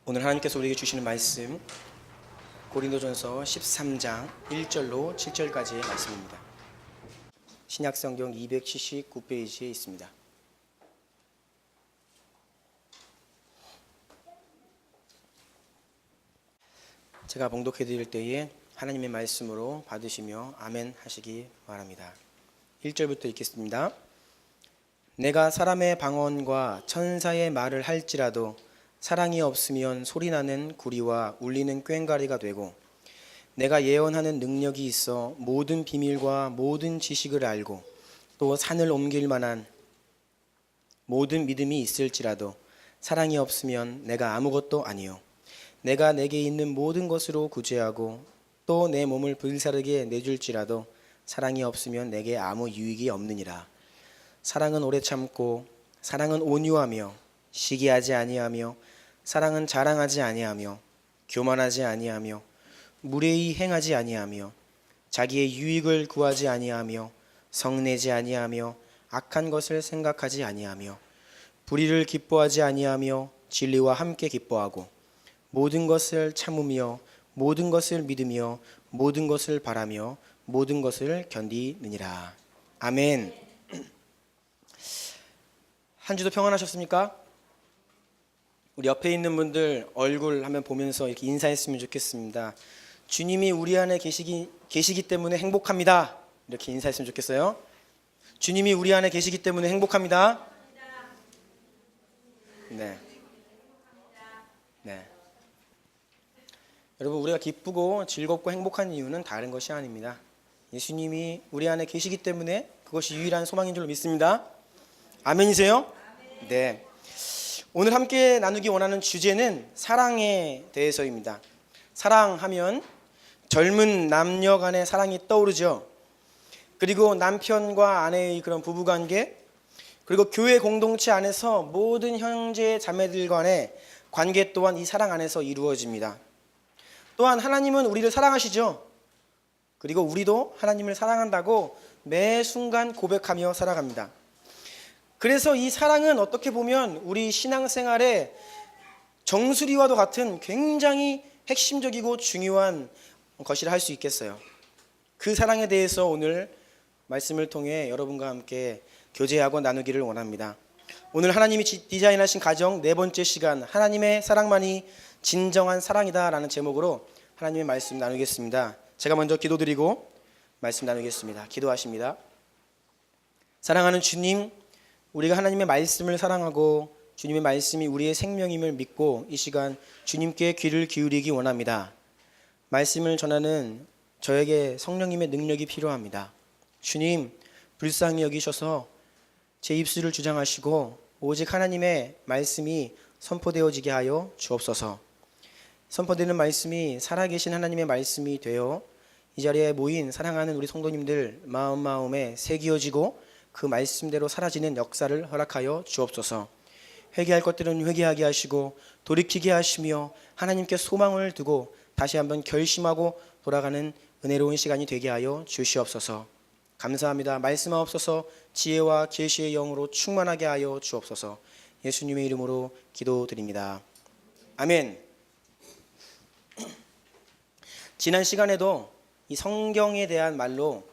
오늘 하나님께서 우리에게 주시는 말씀 고린도전서 13장 1절로 7절까지의 말씀입니다. 신약성경 279페이지에 있습니다. 제가 봉독해 드릴 때에 하나님의 말씀으로 받으시며 아멘 하시기 바랍니다. 1절부터 읽겠습니다. 내가 사람의 방언과 천사의 말을 할지라도 사랑이 없으면 소리나는 구리와 울리는 꽹과리가 되고, 내가 예언하는 능력이 있어 모든 비밀과 모든 지식을 알고 또 산을 옮길 만한 모든 믿음이 있을지라도 사랑이 없으면 내가 아무것도 아니요, 내가 내게 있는 모든 것으로 구제하고 또 내 몸을 불사르게 내줄지라도 사랑이 없으면 내게 아무 유익이 없느니라. 사랑은 오래 참고, 사랑은 온유하며 시기하지 아니하며, 사랑은 자랑하지 아니하며 교만하지 아니하며 무례히 행하지 아니하며 자기의 유익을 구하지 아니하며 성내지 아니하며 악한 것을 생각하지 아니하며 불의를 기뻐하지 아니하며 진리와 함께 기뻐하고 모든 것을 참으며 모든 것을 믿으며 모든 것을 바라며 모든 것을 견디느니라. 아멘. 한 주도 평안하셨습니까? 우리 옆에 있는 분들 얼굴 한번 보면서 이렇게 인사했으면 좋겠습니다. 주님이 우리 안에 계시기 때문에 행복합니다. 이렇게 인사했으면 좋겠어요. 주님이 우리 안에 계시기 때문에 행복합니다. 네. 네. 여러분, 우리가 기쁘고 즐겁고 행복한 이유는 다른 것이 아닙니다. 예수님이 우리 안에 계시기 때문에 그것이 유일한 소망인 줄 믿습니다. 아멘이세요? 네. 오늘 함께 나누기 원하는 주제는 사랑에 대해서입니다. 사랑하면 젊은 남녀 간의 사랑이 떠오르죠. 그리고 남편과 아내의 그런 부부관계, 그리고 교회 공동체 안에서 모든 형제 자매들 간의 관계 또한 이 사랑 안에서 이루어집니다. 또한 하나님은 우리를 사랑하시죠. 그리고 우리도 하나님을 사랑한다고 매 순간 고백하며 살아갑니다. 그래서 이 사랑은 어떻게 보면 우리 신앙생활의 정수리와도 같은 굉장히 핵심적이고 중요한 것이라 할 수 있겠어요. 그 사랑에 대해서 오늘 말씀을 통해 여러분과 함께 교제하고 나누기를 원합니다. 오늘 하나님이 디자인하신 가정 네 번째 시간, 하나님의 사랑만이 진정한 사랑이다 라는 제목으로 하나님의 말씀 나누겠습니다. 제가 먼저 기도드리고 말씀 나누겠습니다. 기도하십니다. 사랑하는 주님, 우리가 하나님의 말씀을 사랑하고 주님의 말씀이 우리의 생명임을 믿고 이 시간 주님께 귀를 기울이기 원합니다. 말씀을 전하는 저에게 성령님의 능력이 필요합니다. 주님, 불쌍히 여기셔서 제 입술을 주장하시고 오직 하나님의 말씀이 선포되어지게 하여 주옵소서. 선포되는 말씀이 살아계신 하나님의 말씀이 되어 이 자리에 모인 사랑하는 우리 성도님들 마음에 새기어지고 그 말씀대로 사라지는 역사를 허락하여 주옵소서. 회개할 것들은 회개하게 하시고 돌이키게 하시며 하나님께 소망을 두고 다시 한번 결심하고 돌아가는 은혜로운 시간이 되게 하여 주시옵소서. 감사합니다. 말씀하옵소서. 지혜와 계시의 영으로 충만하게 하여 주옵소서. 예수님의 이름으로 기도드립니다. 아멘. 지난 시간에도 이 성경에 대한 말로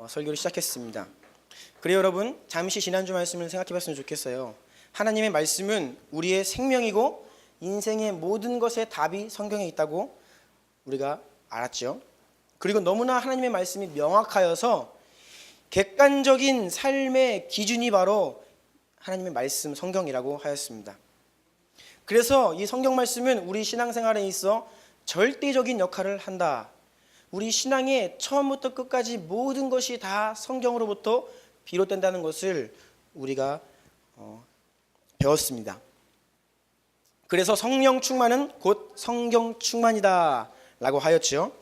설교를 시작했습니다. 그래요, 여러분, 잠시 지난주 말씀을 생각해 봤으면 좋겠어요. 하나님의 말씀은 우리의 생명이고 인생의 모든 것의 답이 성경에 있다고 우리가 알았죠. 그리고 너무나 하나님의 말씀이 명확하여서 객관적인 삶의 기준이 바로 하나님의 말씀 성경이라고 하였습니다. 그래서 이 성경 말씀은 우리 신앙생활에 있어 절대적인 역할을 한다. 우리 신앙의 처음부터 끝까지 모든 것이 다 성경으로부터 비롯된다는 것을 우리가 배웠습니다. 그래서 성령 충만은 곧 성경 충만이다 라고 하였죠.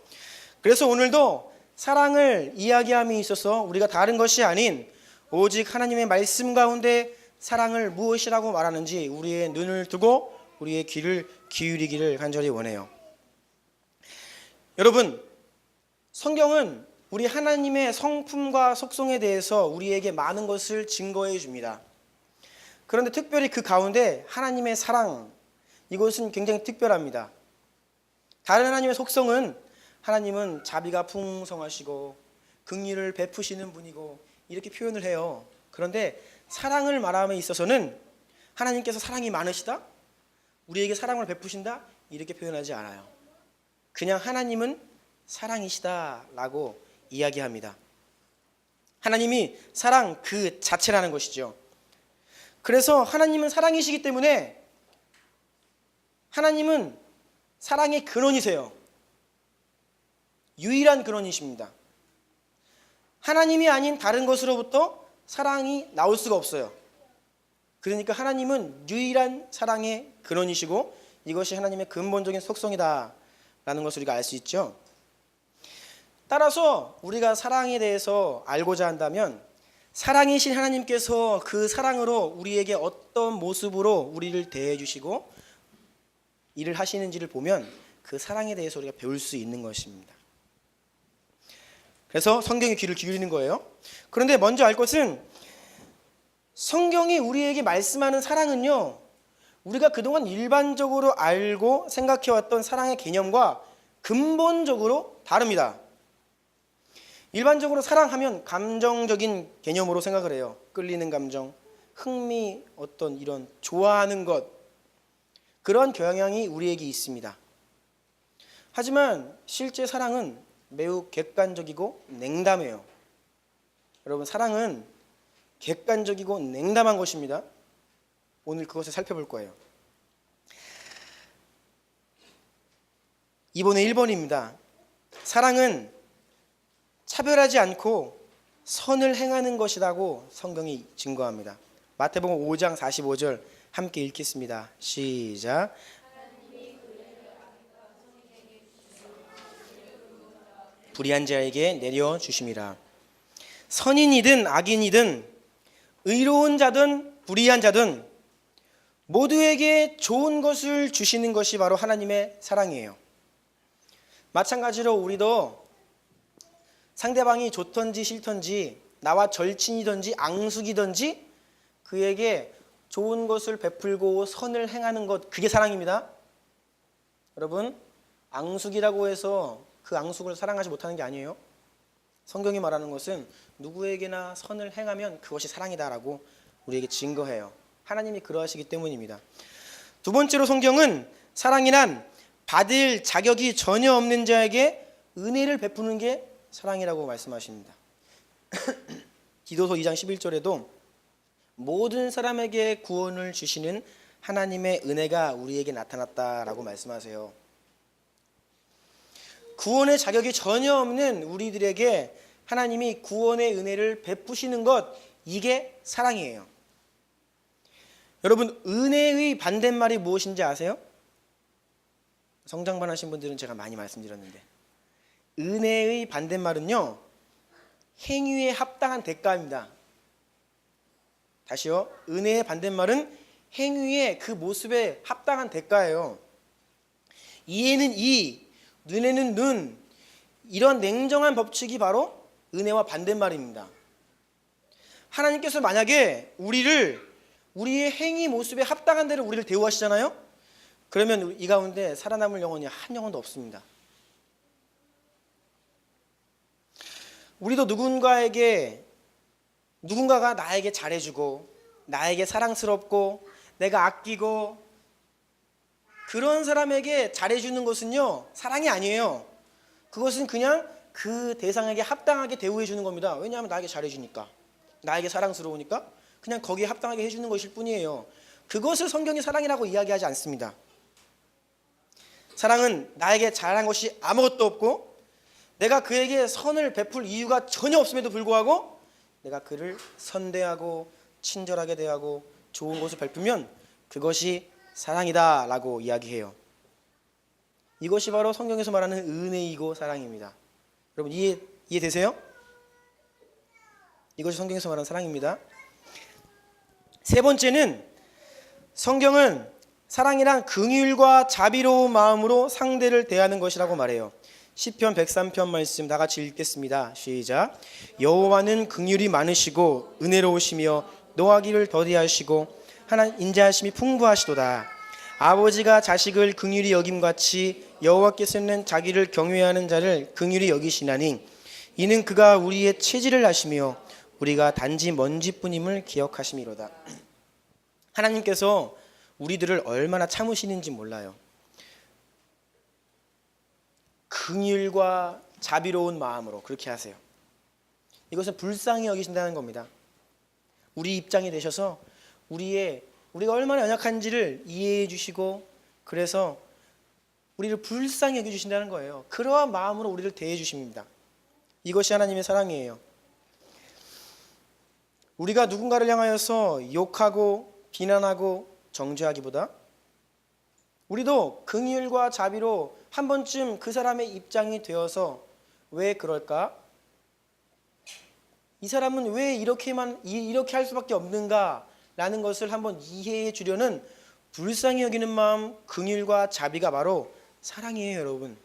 그래서 오늘도 사랑을 이야기함에 있어서 우리가 다른 것이 아닌 오직 하나님의 말씀 가운데 사랑을 무엇이라고 말하는지 우리의 눈을 두고 우리의 귀를 기울이기를 간절히 원해요. 여러분, 성경은 우리 하나님의 성품과 속성에 대해서 우리에게 많은 것을 증거해 줍니다. 그런데 특별히 그 가운데 하나님의 사랑, 이것은 굉장히 특별합니다. 다른 하나님의 속성은 하나님은 자비가 풍성하시고 긍휼을 베푸시는 분이고 이렇게 표현을 해요. 그런데 사랑을 말함에 있어서는 하나님께서 사랑이 많으시다? 우리에게 사랑을 베푸신다? 이렇게 표현하지 않아요. 그냥 하나님은 사랑이시다라고 이야기합니다. 하나님이 사랑 그 자체라는 것이죠. 그래서 하나님은 사랑이시기 때문에 하나님은 사랑의 근원이세요. 유일한 근원이십니다. 하나님이 아닌 다른 것으로부터 사랑이 나올 수가 없어요. 그러니까 하나님은 유일한 사랑의 근원이시고 이것이 하나님의 근본적인 속성이다라는 것을 우리가 알 수 있죠. 따라서 우리가 사랑에 대해서 알고자 한다면 사랑이신 하나님께서 그 사랑으로 우리에게 어떤 모습으로 우리를 대해 주시고 일을 하시는지를 보면 그 사랑에 대해서 우리가 배울 수 있는 것입니다. 그래서 성경에 귀를 기울이는 거예요. 그런데 먼저 알 것은 성경이 우리에게 말씀하는 사랑은요, 우리가 그동안 일반적으로 알고 생각해왔던 사랑의 개념과 근본적으로 다릅니다. 일반적으로 사랑하면 감정적인 개념으로 생각을 해요. 끌리는 감정, 흥미, 어떤 이런 좋아하는 것, 그런 경향이 우리에게 있습니다. 하지만 실제 사랑은 매우 객관적이고 냉담해요. 여러분, 사랑은 객관적이고 냉담한 것입니다. 오늘 그것을 살펴볼 거예요. 이번에 1번입니다. 사랑은 차별하지 않고 선을 행하는 것이라고 성경이 증거합니다. 마태복음 5장 45절 함께 읽겠습니다. 시작. 불의한 자에게 내려주심이라. 선인이든 악인이든 의로운 자든 불의한 자든 모두에게 좋은 것을 주시는 것이 바로 하나님의 사랑이에요. 마찬가지로 우리도 상대방이 좋던지 싫던지 나와 절친이든지 앙숙이든지 그에게 좋은 것을 베풀고 선을 행하는 것, 그게 사랑입니다. 여러분, 앙숙이라고 해서 그 앙숙을 사랑하지 못하는 게 아니에요. 성경이 말하는 것은 누구에게나 선을 행하면 그것이 사랑이다라고 우리에게 증거해요. 하나님이 그러하시기 때문입니다. 두 번째로 성경은 사랑이란 받을 자격이 전혀 없는 자에게 은혜를 베푸는 게 사랑이라고 말씀하십니다. 디도서 2장 11절에도 모든 사람에게 구원을 주시는 하나님의 은혜가 우리에게 나타났다라고 말씀하세요. 구원의 자격이 전혀 없는 우리들에게 하나님이 구원의 은혜를 베푸시는 것, 이게 사랑이에요. 여러분, 은혜의 반대말이 무엇인지 아세요? 성장반 하신 분들은 제가 많이 말씀드렸는데, 은혜의 반대말은요, 행위에 합당한 대가입니다. 다시요, 은혜의 반대말은 행위의 그 모습에 합당한 대가예요. 이에는 이, 눈에는 눈, 이런 냉정한 법칙이 바로 은혜와 반대말입니다. 하나님께서 만약에 우리의 행위 모습에 합당한 대로 우리를 대우하시잖아요. 그러면 이 가운데 살아남을 영혼이 한 영혼도 없습니다. 우리도 누군가가 나에게 잘해주고 나에게 사랑스럽고 내가 아끼고 그런 사람에게 잘해주는 것은요, 사랑이 아니에요. 그것은 그냥 그 대상에게 합당하게 대우해주는 겁니다. 왜냐하면 나에게 잘해주니까, 나에게 사랑스러우니까 그냥 거기에 합당하게 해주는 것일 뿐이에요. 그것을 성경이 사랑이라고 이야기하지 않습니다. 사랑은 나에게 잘한 것이 아무것도 없고 내가 그에게 선을 베풀 이유가 전혀 없음에도 불구하고 내가 그를 선대하고 친절하게 대하고 좋은 것을 베풀면 그것이 사랑이다 라고 이야기해요. 이것이 바로 성경에서 말하는 은혜이고 사랑입니다. 여러분, 이해되세요? 이것이 성경에서 말하는 사랑입니다. 세 번째는 성경은 사랑이란 긍휼과 자비로운 마음으로 상대를 대하는 것이라고 말해요. 시편 103편 말씀 다 같이 읽겠습니다. 시작. 여호와는 긍휼이 많으시고 은혜로우시며 노하기를 더디하시고 하나님 인자하심이 풍부하시도다. 아버지가 자식을 긍휼히 여김같이 여호와께서는 자기를 경외하는 자를 긍휼히 여기시나니 이는 그가 우리의 체질을 아시며 우리가 단지 먼지뿐임을 기억하심이로다. 하나님께서 우리들을 얼마나 참으시는지 몰라요. 긍휼과 자비로운 마음으로 그렇게 하세요. 이것은 불쌍히 여기신다는 겁니다. 우리 입장이 되셔서 우리가 얼마나 연약한지를 이해해 주시고 그래서 우리를 불쌍히 여겨 주신다는 거예요. 그러한 마음으로 우리를 대해 주십니다. 이것이 하나님의 사랑이에요. 우리가 누군가를 향하여서 욕하고 비난하고 정죄하기보다 우리도 긍휼과 자비로 한 번쯤 그 사람의 입장이 되어서 왜 그럴까? 이 사람은 왜 이렇게 할 수밖에 없는가? 라는 것을 한번 이해해 주려는 불쌍히 여기는 마음, 긍휼과 자비가 바로 사랑이에요, 여러분.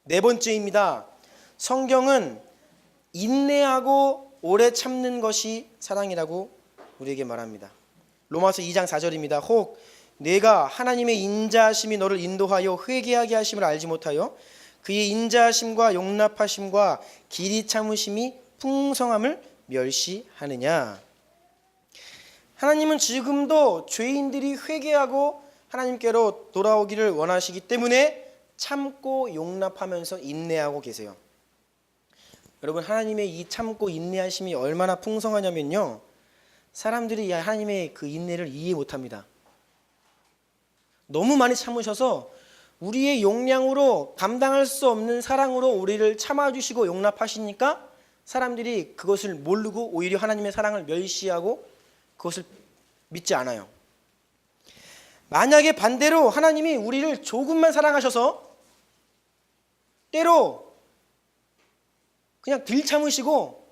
네 번째입니다. 성경은 인내하고 오래 참는 것이 사랑이라고 우리에게 말합니다. 로마서 2장 4절입니다. 혹 내가 하나님의 인자하심이 너를 인도하여 회개하게 하심을 알지 못하여 그의 인자하심과 용납하심과 길이 참으심이 풍성함을 멸시하느냐. 하나님은 지금도 죄인들이 회개하고 하나님께로 돌아오기를 원하시기 때문에 참고 용납하면서 인내하고 계세요. 여러분, 하나님의 이 참고 인내하심이 얼마나 풍성하냐면요, 사람들이 하나님의 그 인내를 이해 못합니다. 너무 많이 참으셔서 우리의 용량으로 감당할 수 없는 사랑으로 우리를 참아주시고 용납하시니까 사람들이 그것을 모르고 오히려 하나님의 사랑을 멸시하고 그것을 믿지 않아요. 만약에 반대로 하나님이 우리를 조금만 사랑하셔서 때로 그냥 들 참으시고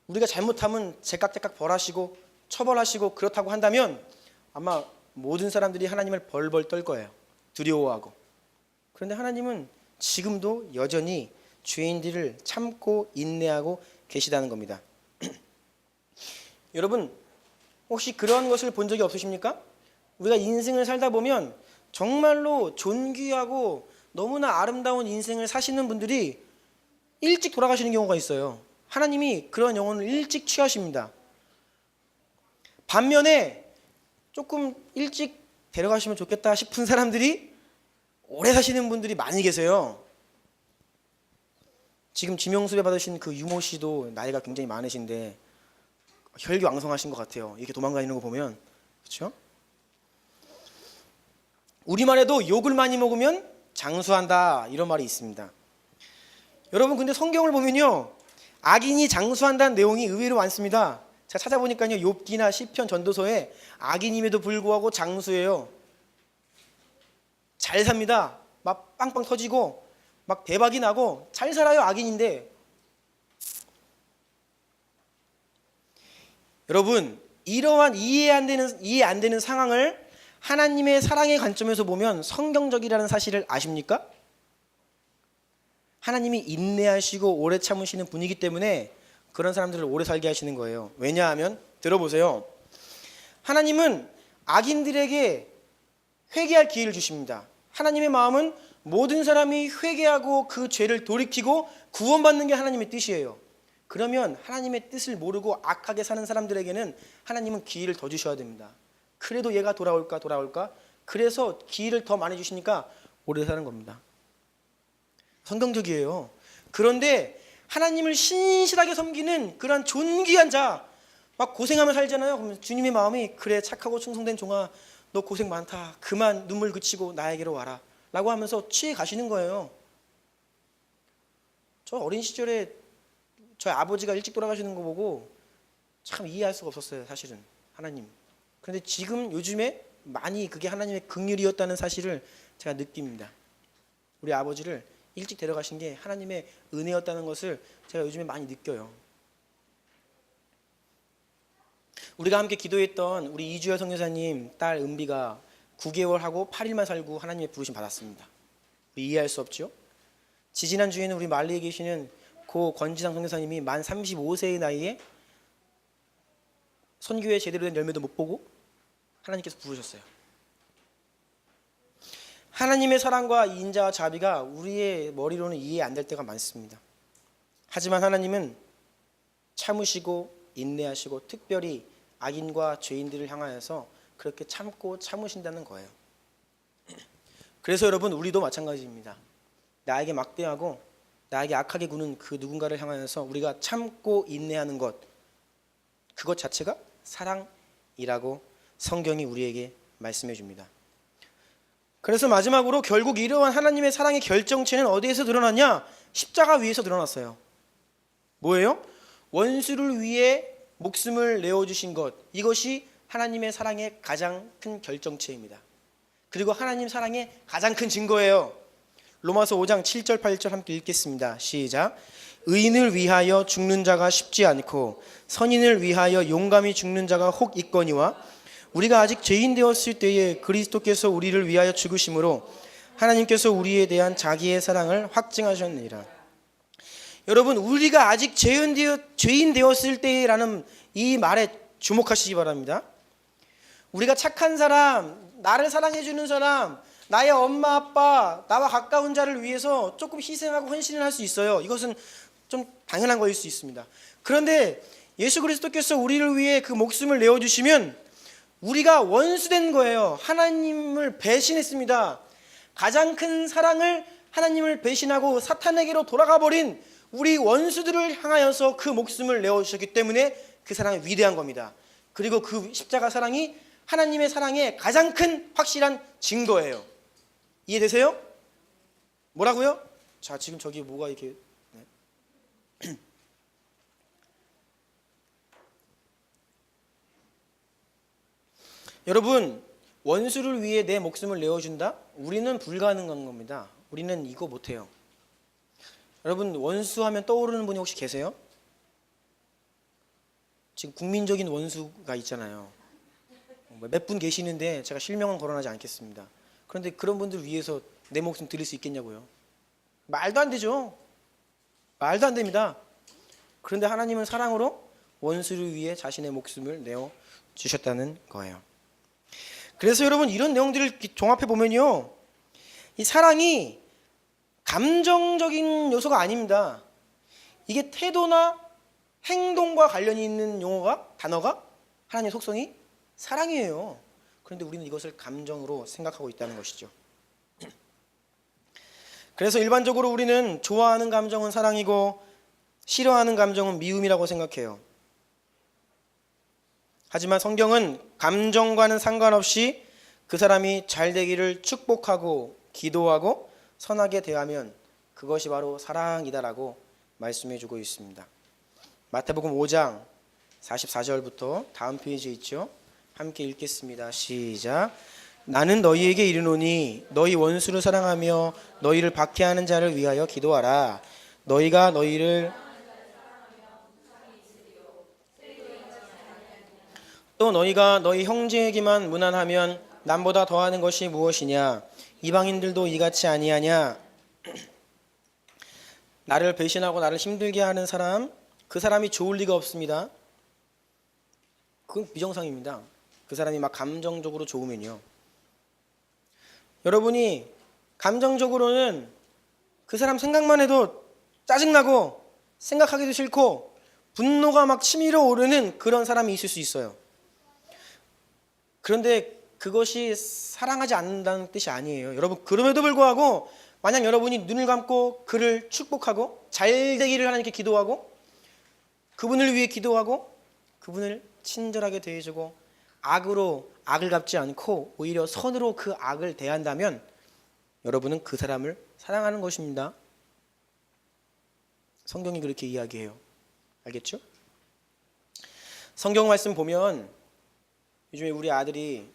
우리가 잘못하면 제깍제깍 벌하시고 처벌하시고 그렇다고 한다면 아마 모든 사람들이 하나님을 벌벌 떨 거예요. 두려워하고. 그런데 하나님은 지금도 여전히 죄인들을 참고 인내하고 계시다는 겁니다. 여러분, 혹시 그런 것을 본 적이 없으십니까? 우리가 인생을 살다 보면 정말로 존귀하고 너무나 아름다운 인생을 사시는 분들이 일찍 돌아가시는 경우가 있어요. 하나님이 그런 영혼을 일찍 취하십니다. 반면에 조금 일찍 데려가시면 좋겠다 싶은 사람들이 오래 사시는 분들이 많이 계세요. 지금 지명수배 받으신 그 유모 씨도 나이가 굉장히 많으신데 혈기왕성하신 것 같아요. 이렇게 도망다니는 거 보면. 그렇죠? 우리만 해도 욕을 많이 먹으면 장수한다 이런 말이 있습니다. 여러분, 근데 성경을 보면요, 악인이 장수한다는 내용이 의외로 많습니다. 제가 찾아보니까요, 욥기나 시편, 전도서에 악인임에도 불구하고 장수예요. 잘 삽니다. 막 빵빵 터지고 막 대박이 나고 잘 살아요. 악인인데. 여러분, 이러한 이해 안 되는 상황을 하나님의 사랑의 관점에서 보면 성경적이라는 사실을 아십니까? 하나님이 인내하시고 오래 참으시는 분이기 때문에 그런 사람들을 오래 살게 하시는 거예요. 왜냐하면 들어보세요. 하나님은 악인들에게 회개할 기회를 주십니다. 하나님의 마음은 모든 사람이 회개하고 그 죄를 돌이키고 구원받는 게 하나님의 뜻이에요. 그러면 하나님의 뜻을 모르고 악하게 사는 사람들에게는 하나님은 기회를 더 주셔야 됩니다. 그래도 얘가 돌아올까? 그래서 기회를 더 많이 주시니까 오래 사는 겁니다. 성경적이에요. 그런데 하나님을 신실하게 섬기는 그런 존귀한 자, 막 고생하며 살잖아요. 그러면 주님의 마음이 그래 착하고 충성된 종아, 너 고생 많다. 그만 눈물 그치고 나에게로 와라 라고 하면서 취해 가시는 거예요. 저 어린 시절에 저희 아버지가 일찍 돌아가시는 거 보고 참 이해할 수가 없었어요. 사실은 하나님. 그런데 지금 요즘에 많이 그게 하나님의 긍휼이었다는 사실을 제가 느낍니다. 우리 아버지를 일찍 데려가신 게 하나님의 은혜였다는 것을 제가 요즘에 많이 느껴요. 우리가 함께 기도했던 우리 이주열 선교사님 딸 은비가 9개월하고 8일만 살고 하나님의 부르심 받았습니다. 이해할 수 없죠? 지지난주에는 우리 말리에 계시는 고 권지상 선교사님이 만 35세의 나이에 선교회 제대로 된 열매도 못 보고 하나님께서 부르셨어요. 하나님의 사랑과 인자와 자비가 우리의 머리로는 이해 안 될 때가 많습니다. 하지만 하나님은 참으시고 인내하시고 특별히 악인과 죄인들을 향하여서 그렇게 참고 참으신다는 거예요. 그래서 여러분, 우리도 마찬가지입니다. 나에게 막대하고 나에게 악하게 구는 그 누군가를 향하여서 우리가 참고 인내하는 것, 그것 자체가 사랑이라고 성경이 우리에게 말씀해 줍니다. 그래서 마지막으로 결국 이러한 하나님의 사랑의 결정체는 어디에서 드러났냐? 십자가 위에서 드러났어요. 뭐예요? 원수를 위해 목숨을 내어주신 것, 이것이 하나님의 사랑의 가장 큰 결정체입니다. 그리고 하나님 사랑의 가장 큰 증거예요. 로마서 5장 7절 8절 함께 읽겠습니다. 시작. 의인을 위하여 죽는 자가 쉽지 않고 선인을 위하여 용감히 죽는 자가 혹 있거니와 우리가 아직 죄인 되었을 때에 그리스도께서 우리를 위하여 죽으심으로 하나님께서 우리에 대한 자기의 사랑을 확증하셨느니라. 여러분, 우리가 아직 죄인 되었을 때라는 이 말에 주목하시기 바랍니다. 우리가 착한 사람, 나를 사랑해 주는 사람, 나의 엄마 아빠, 나와 가까운 자를 위해서 조금 희생하고 헌신을 할 수 있어요. 이것은 좀 당연한 것일 수 있습니다. 그런데 예수 그리스도께서 우리를 위해 그 목숨을 내어주시면 우리가 원수된 거예요. 하나님을 배신했습니다. 가장 큰 사랑을 하나님을 배신하고 사탄에게로 돌아가 버린 우리 원수들을 향하여서 그 목숨을 내어주셨기 때문에 그 사랑이 위대한 겁니다. 그리고 그 십자가 사랑이 하나님의 사랑의 가장 큰 확실한 증거예요. 이해되세요? 뭐라고요? 자, 지금 저기 뭐가 이렇게 여러분, 원수를 위해 내 목숨을 내어준다? 우리는 불가능한 겁니다. 우리는 이거 못해요. 여러분, 원수하면 떠오르는 분이 혹시 계세요? 지금 국민적인 원수가 있잖아요. 몇 분 계시는데 제가 실명은 거론하지 않겠습니다. 그런데 그런 분들 위해서 내 목숨 드릴 수 있겠냐고요? 말도 안 되죠. 말도 안 됩니다. 그런데 하나님은 사랑으로 원수를 위해 자신의 목숨을 내어 주셨다는 거예요. 그래서 여러분, 이런 내용들을 종합해 보면요, 이 사랑이 감정적인 요소가 아닙니다. 이게 태도나 행동과 관련이 있는 단어가 하나님의 속성이 사랑이에요. 그런데 우리는 이것을 감정으로 생각하고 있다는 것이죠. 그래서 일반적으로 우리는 좋아하는 감정은 사랑이고 싫어하는 감정은 미움이라고 생각해요. 하지만 성경은 감정과는 상관없이 그 사람이 잘 되기를 축복하고 기도하고 선하게 대하면 그것이 바로 사랑이다라고 말씀해 주고 있습니다. 마태복음 5장 44절부터 다음 페이지에 있죠. 함께 읽겠습니다. 시작. 나는 너희에게 이르노니 너희 원수를 사랑하며 너희를 박해하는 자를 위하여 기도하라. 너희가 너희 형제에게만 무난하면 남보다 더하는 것이 무엇이냐? 이방인들도 이같이 아니하냐? 나를 배신하고 나를 힘들게 하는 사람, 그 사람이 좋을 리가 없습니다. 그건 비정상입니다. 그 사람이 막 감정적으로 좋으면요. 여러분이 감정적으로는 그 사람 생각만 해도 짜증나고 생각하기도 싫고 분노가 막 치밀어 오르는 그런 사람이 있을 수 있어요. 그런데 그것이 사랑하지 않는다는 뜻이 아니에요. 여러분, 그럼에도 불구하고 만약 여러분이 눈을 감고 그를 축복하고 잘 되기를 하나님께 기도하고 그분을 위해 기도하고 그분을 친절하게 대해주고 악을 갚지 않고 오히려 선으로 그 악을 대한다면 여러분은 그 사람을 사랑하는 것입니다. 성경이 그렇게 이야기해요. 알겠죠? 성경 말씀 보면 요즘에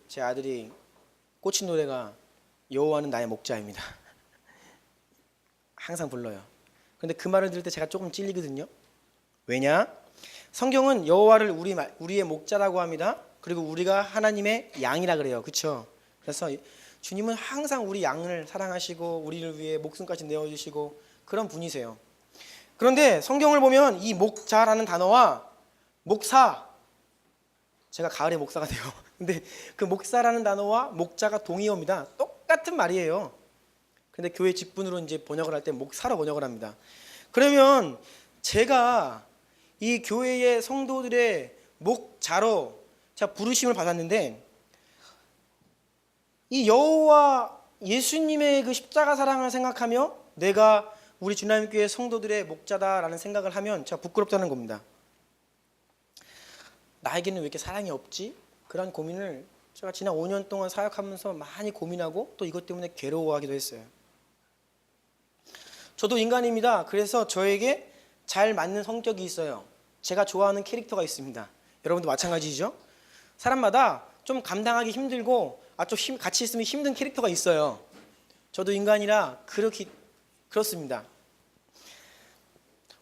제 아들이 꽂힌 노래가 여호와는 나의 목자입니다. 항상 불러요. 그런데 그 말을 들을 때 제가 조금 찔리거든요. 왜냐? 성경은 여호와를 우리의 목자라고 합니다. 그리고 우리가 하나님의 양이라 그래요. 그렇죠? 그래서 주님은 항상 우리 양을 사랑하시고 우리를 위해 목숨까지 내어주시고 그런 분이세요. 그런데 성경을 보면 이 목자라는 단어와 목사, 제가 가을에 목사가 돼요. 근데 그 목사라는 단어와 목자가 동의어입니다. 똑같은 말이에요. 근데 교회 직분으로 이제 번역을 할 때 목사로 번역을 합니다. 그러면 제가 이 교회의 성도들의 목자로 제가 부르심을 받았는데, 이 여호와 예수님의 그 십자가 사랑을 생각하며 내가 우리 주님교회 성도들의 목자다라는 생각을 하면 제가 부끄럽다는 겁니다. 나에게는 왜 이렇게 사랑이 없지? 그런 고민을 제가 지난 5년 동안 사역하면서 많이 고민하고 또 이것 때문에 괴로워하기도 했어요. 저도 인간입니다. 그래서 저에게 잘 맞는 성격이 있어요. 제가 좋아하는 캐릭터가 있습니다. 여러분도 마찬가지죠? 사람마다 좀 감당하기 힘들고 좀 같이 있으면 힘든 캐릭터가 있어요. 저도 인간이라 그렇습니다.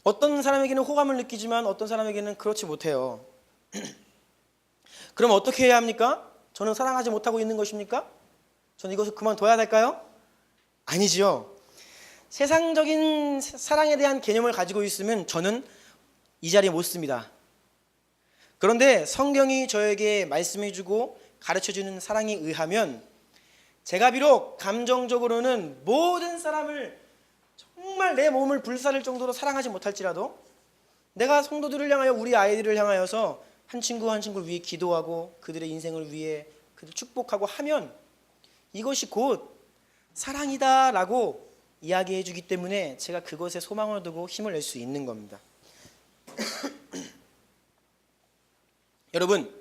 어떤 사람에게는 호감을 느끼지만 어떤 사람에게는 그렇지 못해요. 그럼 어떻게 해야 합니까? 저는 사랑하지 못하고 있는 것입니까? 저는 이것을 그만둬야 될까요? 아니지요. 세상적인 사랑에 대한 개념을 가지고 있으면 저는 이 자리에 못 씁니다. 그런데 성경이 저에게 말씀해주고 가르쳐주는 사랑에 의하면 제가 비록 감정적으로는 모든 사람을 정말 내 몸을 불사를 정도로 사랑하지 못할지라도 내가 성도들을 향하여 우리 아이들을 향하여서 한 친구 한 친구를 위해 기도하고 그들의 인생을 위해 그들 축복하고 하면 이것이 곧 사랑이다라고 이야기해 주기 때문에 제가 그것에 소망을 두고 힘을 낼 수 있는 겁니다. 여러분,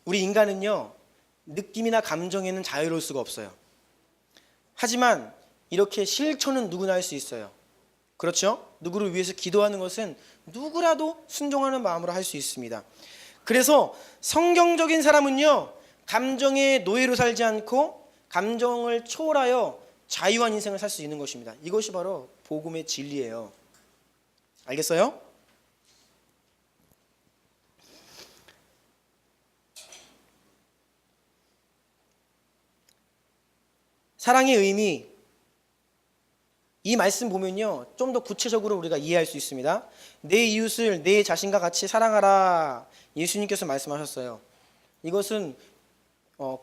우리 인간은요, 느낌이나 감정에는 자유로울 수가 없어요. 하지만 이렇게 실천은 누구나 할 수 있어요. 그렇죠? 누구를 위해서 기도하는 것은 누구라도 순종하는 마음으로 할 수 있습니다. 그래서 성경적인 사람은요, 감정의 노예로 살지 않고 감정을 초월하여 자유한 인생을 살 수 있는 것입니다. 이것이 바로 복음의 진리예요. 알겠어요? 사랑의 의미, 이 말씀 보면요, 좀 더 구체적으로 우리가 이해할 수 있습니다. 내 이웃을 내 자신과 같이 사랑하라, 예수님께서 말씀하셨어요. 이것은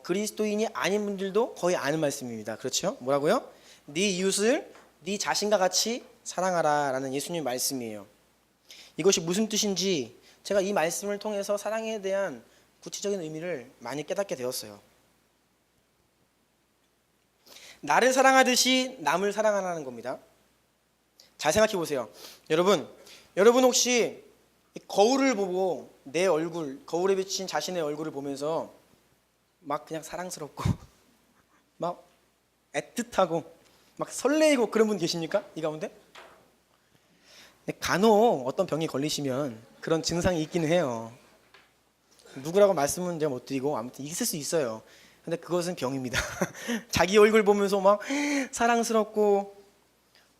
그리스도인이 아닌 분들도 거의 아는 말씀입니다. 그렇죠? 뭐라고요? 네 이웃을 네 자신과 같이 사랑하라 라는 예수님 말씀이에요. 이것이 무슨 뜻인지 제가 이 말씀을 통해서 사랑에 대한 구체적인 의미를 많이 깨닫게 되었어요. 나를 사랑하듯이 남을 사랑하라는 겁니다. 잘 생각해 보세요. 여러분 혹시 거울을 보고 내 얼굴, 거울에 비친 자신의 얼굴을 보면서 막 그냥 사랑스럽고 막 애틋하고 막 설레이고 그런 분 계십니까? 이 가운데? 간혹 어떤 병에 걸리시면 그런 증상이 있기는 해요. 누구라고 말씀은 제가 못 드리고 아무튼 있을 수 있어요. 근데 그것은 병입니다. 자기 얼굴 보면서 막 사랑스럽고,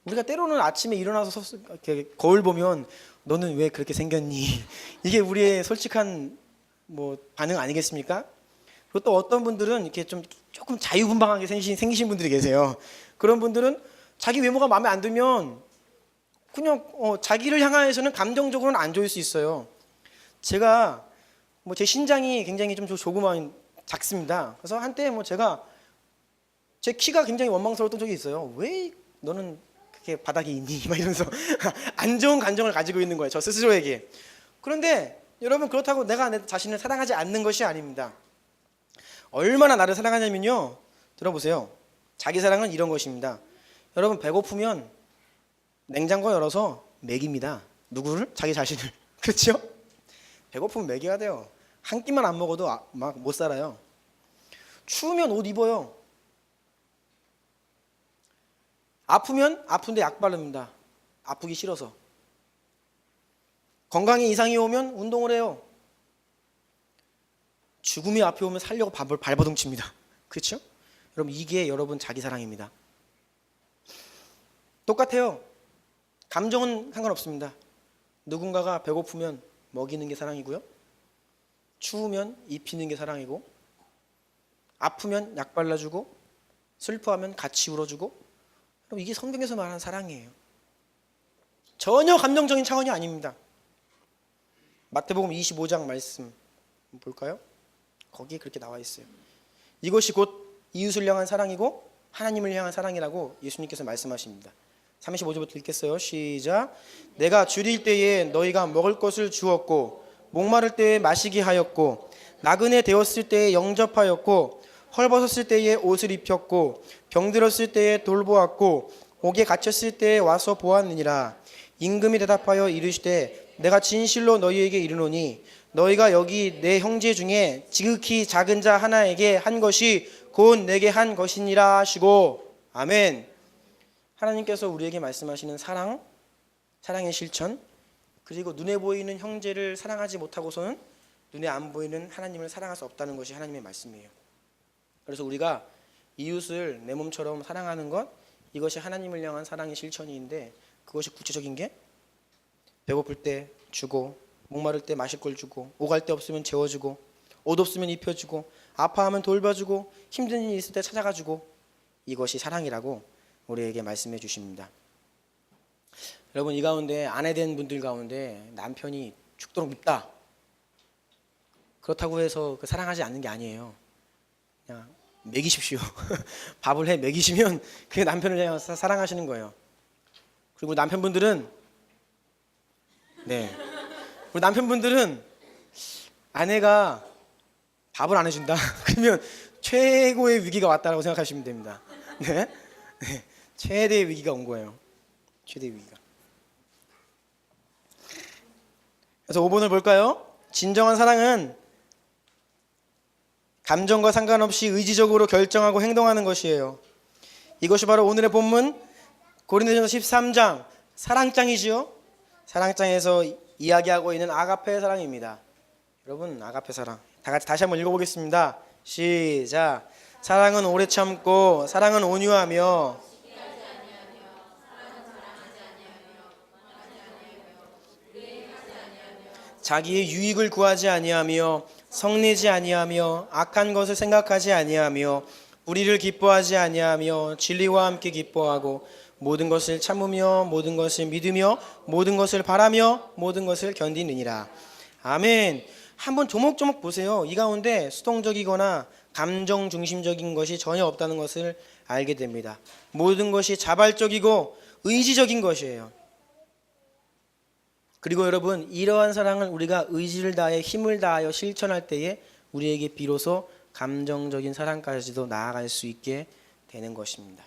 우리가 때로는 아침에 일어나서 이렇게 거울 보면 너는 왜 그렇게 생겼니? 이게 우리의 솔직한 반응 아니겠습니까? 그리고 또 어떤 분들은 이렇게 조금 자유분방하게 생기신 분들이 계세요. 그런 분들은 자기 외모가 마음에 안 들면 그냥 자기를 향하여서는 감정적으로는 안 좋을 수 있어요. 제가 제 신장이 굉장히 좀 조그만 작습니다. 그래서 한때 제가 제 키가 굉장히 원망스러웠던 적이 있어요. 왜 너는 그렇게 바닥에 있니? 막 이러면서 안 좋은 감정을 가지고 있는 거예요, 저 스스로에게. 그런데 여러분, 그렇다고 내가 내 자신을 사랑하지 않는 것이 아닙니다. 얼마나 나를 사랑하냐면요, 들어보세요. 자기 사랑은 이런 것입니다. 여러분, 배고프면 냉장고 열어서 먹입니다. 누구를? 자기 자신을. 그렇죠? 배고프면 먹여야 돼요. 한 끼만 안 먹어도 막 못 살아요. 추우면 옷 입어요. 아프면 아픈데 약 바릅니다. 아프기 싫어서. 건강에 이상이 오면 운동을 해요. 죽음이 앞에 오면 살려고 발버둥칩니다. 그렇죠? 여러분, 이게 여러분 자기 사랑입니다. 똑같아요. 감정은 상관없습니다. 누군가가 배고프면 먹이는 게 사랑이고요, 추우면 입히는 게 사랑이고, 아프면 약 발라주고, 슬퍼하면 같이 울어주고, 그럼 이게 성경에서 말하는 사랑이에요. 전혀 감정적인 차원이 아닙니다. 마태복음 25장 말씀 볼까요? 거기에 그렇게 나와 있어요. 이것이 곧 이웃을 향한 사랑이고 하나님을 향한 사랑이라고 예수님께서 말씀하십니다. 35절부터 읽겠어요. 시작. 내가 줄일 때에 너희가 먹을 것을 주었고 목마를 때에 마시게 하였고 나그네 되었을 때에 영접하였고 헐벗었을 때에 옷을 입혔고 병들었을 때에 돌보았고 옥에 갇혔을 때에 와서 보았느니라. 임금이 대답하여 이르시되 내가 진실로 너희에게 이르노니 너희가 여기 내 형제 중에 지극히 작은 자 하나에게 한 것이 곧 내게 한 것이니라 하시고. 아멘. 하나님께서 우리에게 말씀하시는 사랑, 사랑의 실천, 그리고 눈에 보이는 형제를 사랑하지 못하고서는 눈에 안 보이는 하나님을 사랑할 수 없다는 것이 하나님의 말씀이에요. 그래서 우리가 이웃을 내 몸처럼 사랑하는 것, 이것이 하나님을 향한 사랑의 실천인데, 그것이 구체적인 게 배고플 때 주고, 목마를 때 마실 걸 주고, 오갈 데 없으면 재워주고, 옷 없으면 입혀주고, 아파하면 돌봐주고, 힘든 일이 있을 때 찾아가주고, 이것이 사랑이라고 우리에게 말씀해 주십니다. 여러분, 이 가운데 아내 된 분들 가운데 남편이 죽도록 밉다, 그렇다고 해서 사랑하지 않는 게 아니에요. 그냥 먹이십시오. 밥을 해 먹이시면 그게 남편을 향해 사랑하시는 거예요. 그리고 남편분들은 우리 남편분들은 아내가 밥을 안 해준다 그러면 최고의 위기가 왔다라고 생각하시면 됩니다. 네? 최대의 위기가 온 거예요. 최대의 위기가. 그래서 5번을 볼까요? 진정한 사랑은 감정과 상관없이 의지적으로 결정하고 행동하는 것이에요. 이것이 바로 오늘의 본문 고린도전서 13장 사랑장이지요. 사랑장에서 이야기하고 있는 아가페 사랑입니다. 여러분, 아가페 사랑 다시 한번 읽어보겠습니다. 시작. 사랑은 오래 참고 사랑은 온유하며 자기의 유익을 구하지 아니하며 성내지 아니하며 악한 것을 생각하지 아니하며 우리를 기뻐하지 아니하며 진리와 함께 기뻐하고 모든 것을 참으며 모든 것을 믿으며 모든 것을 바라며 모든 것을 견디느니라. 아멘. 한번 조목조목 보세요. 이 가운데 수동적이거나 감정 중심적인 것이 전혀 없다는 것을 알게 됩니다. 모든 것이 자발적이고 의지적인 것이에요. 그리고 여러분, 이러한 사랑을 우리가 의지를 다해 힘을 다하여 실천할 때에 우리에게 비로소 감정적인 사랑까지도 나아갈 수 있게 되는 것입니다.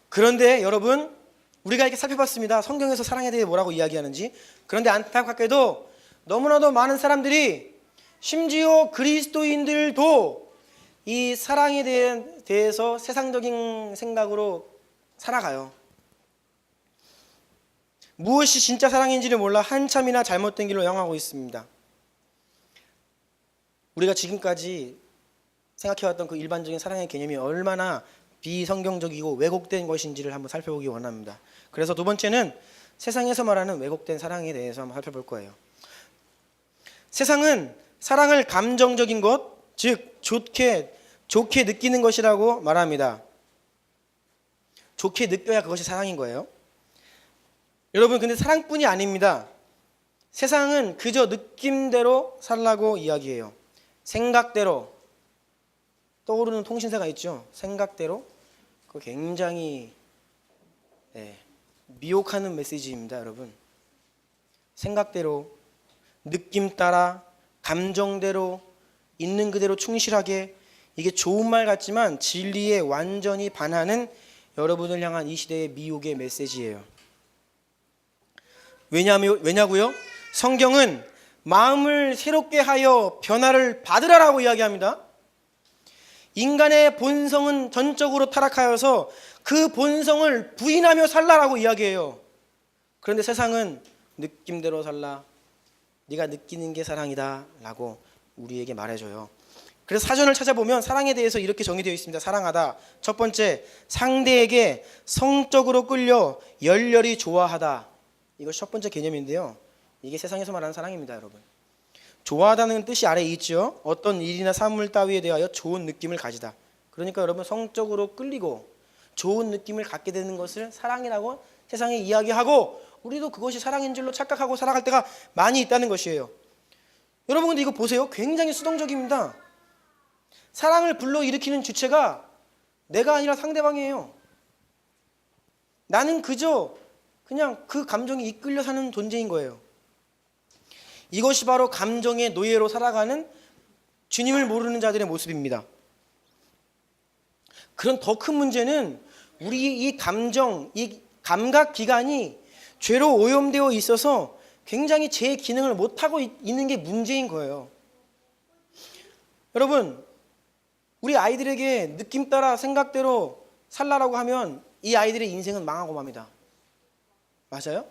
그런데 여러분, 우리가 이렇게 살펴봤습니다. 성경에서 사랑에 대해 뭐라고 이야기하는지. 그런데 안타깝게도 너무나도 많은 사람들이, 심지어 그리스도인들도 이 사랑에 대해서 세상적인 생각으로 살아가요. 무엇이 진짜 사랑인지를 몰라 한참이나 잘못된 길로 향하고 있습니다. 우리가 지금까지 생각해왔던 그 일반적인 사랑의 개념이 얼마나 비성경적이고 왜곡된 것인지를 한번 살펴보기 원합니다. 그래서 두 번째는 세상에서 말하는 왜곡된 사랑에 대해서 한번 살펴볼 거예요. 세상은 사랑을 감정적인 것, 즉 좋게 느끼는 것이라고 말합니다. 좋게 느껴야 그것이 사랑인 거예요. 여러분, 근데 사랑뿐이 아닙니다. 세상은 그저 느낌대로 살라고 이야기해요. 생각대로. 떠오르는 통신사가 있죠. 생각대로. 그거 굉장히 미혹하는 메시지입니다, 여러분. 생각대로, 느낌 따라, 감정대로, 있는 그대로 충실하게, 이게 좋은 말 같지만 진리에 완전히 반하는 여러분을 향한 이 시대의 미혹의 메시지예요. 왜냐고요? 성경은 마음을 새롭게 하여 변화를 받으라라고 이야기합니다. 인간의 본성은 전적으로 타락하여서 그 본성을 부인하며 살라라고 이야기해요. 그런데 세상은 느낌대로 살라, 네가 느끼는 게 사랑이다 라고 우리에게 말해줘요. 그래서 사전을 찾아보면 사랑에 대해서 이렇게 정의되어 있습니다. 사랑하다. 첫 번째, 상대에게 성적으로 끌려 열렬히 좋아하다. 이것이 첫 번째 개념인데요. 이게 세상에서 말하는 사랑입니다, 여러분. 좋아하다는 뜻이 아래에 있죠. 어떤 일이나 사물 따위에 대하여 좋은 느낌을 가지다. 그러니까 여러분, 성적으로 끌리고 좋은 느낌을 갖게 되는 것을 사랑이라고 세상에 이야기하고 우리도 그것이 사랑인 줄로 착각하고 살아갈 때가 많이 있다는 것이에요. 여러분 근데 이거 보세요. 굉장히 수동적입니다. 사랑을 불러일으키는 주체가 내가 아니라 상대방이에요. 나는 그냥 그 감정에 이끌려 사는 존재인 거예요. 이것이 바로 감정의 노예로 살아가는 주님을 모르는 자들의 모습입니다. 그런 더 큰 문제는 우리 이 감정, 이 감각 기관이 죄로 오염되어 있어서 굉장히 제 기능을 못하고 있는 게 문제인 거예요. 여러분, 우리 아이들에게 느낌 따라 생각대로 살라라고 하면 이 아이들의 인생은 망하고 맙니다. 맞아요?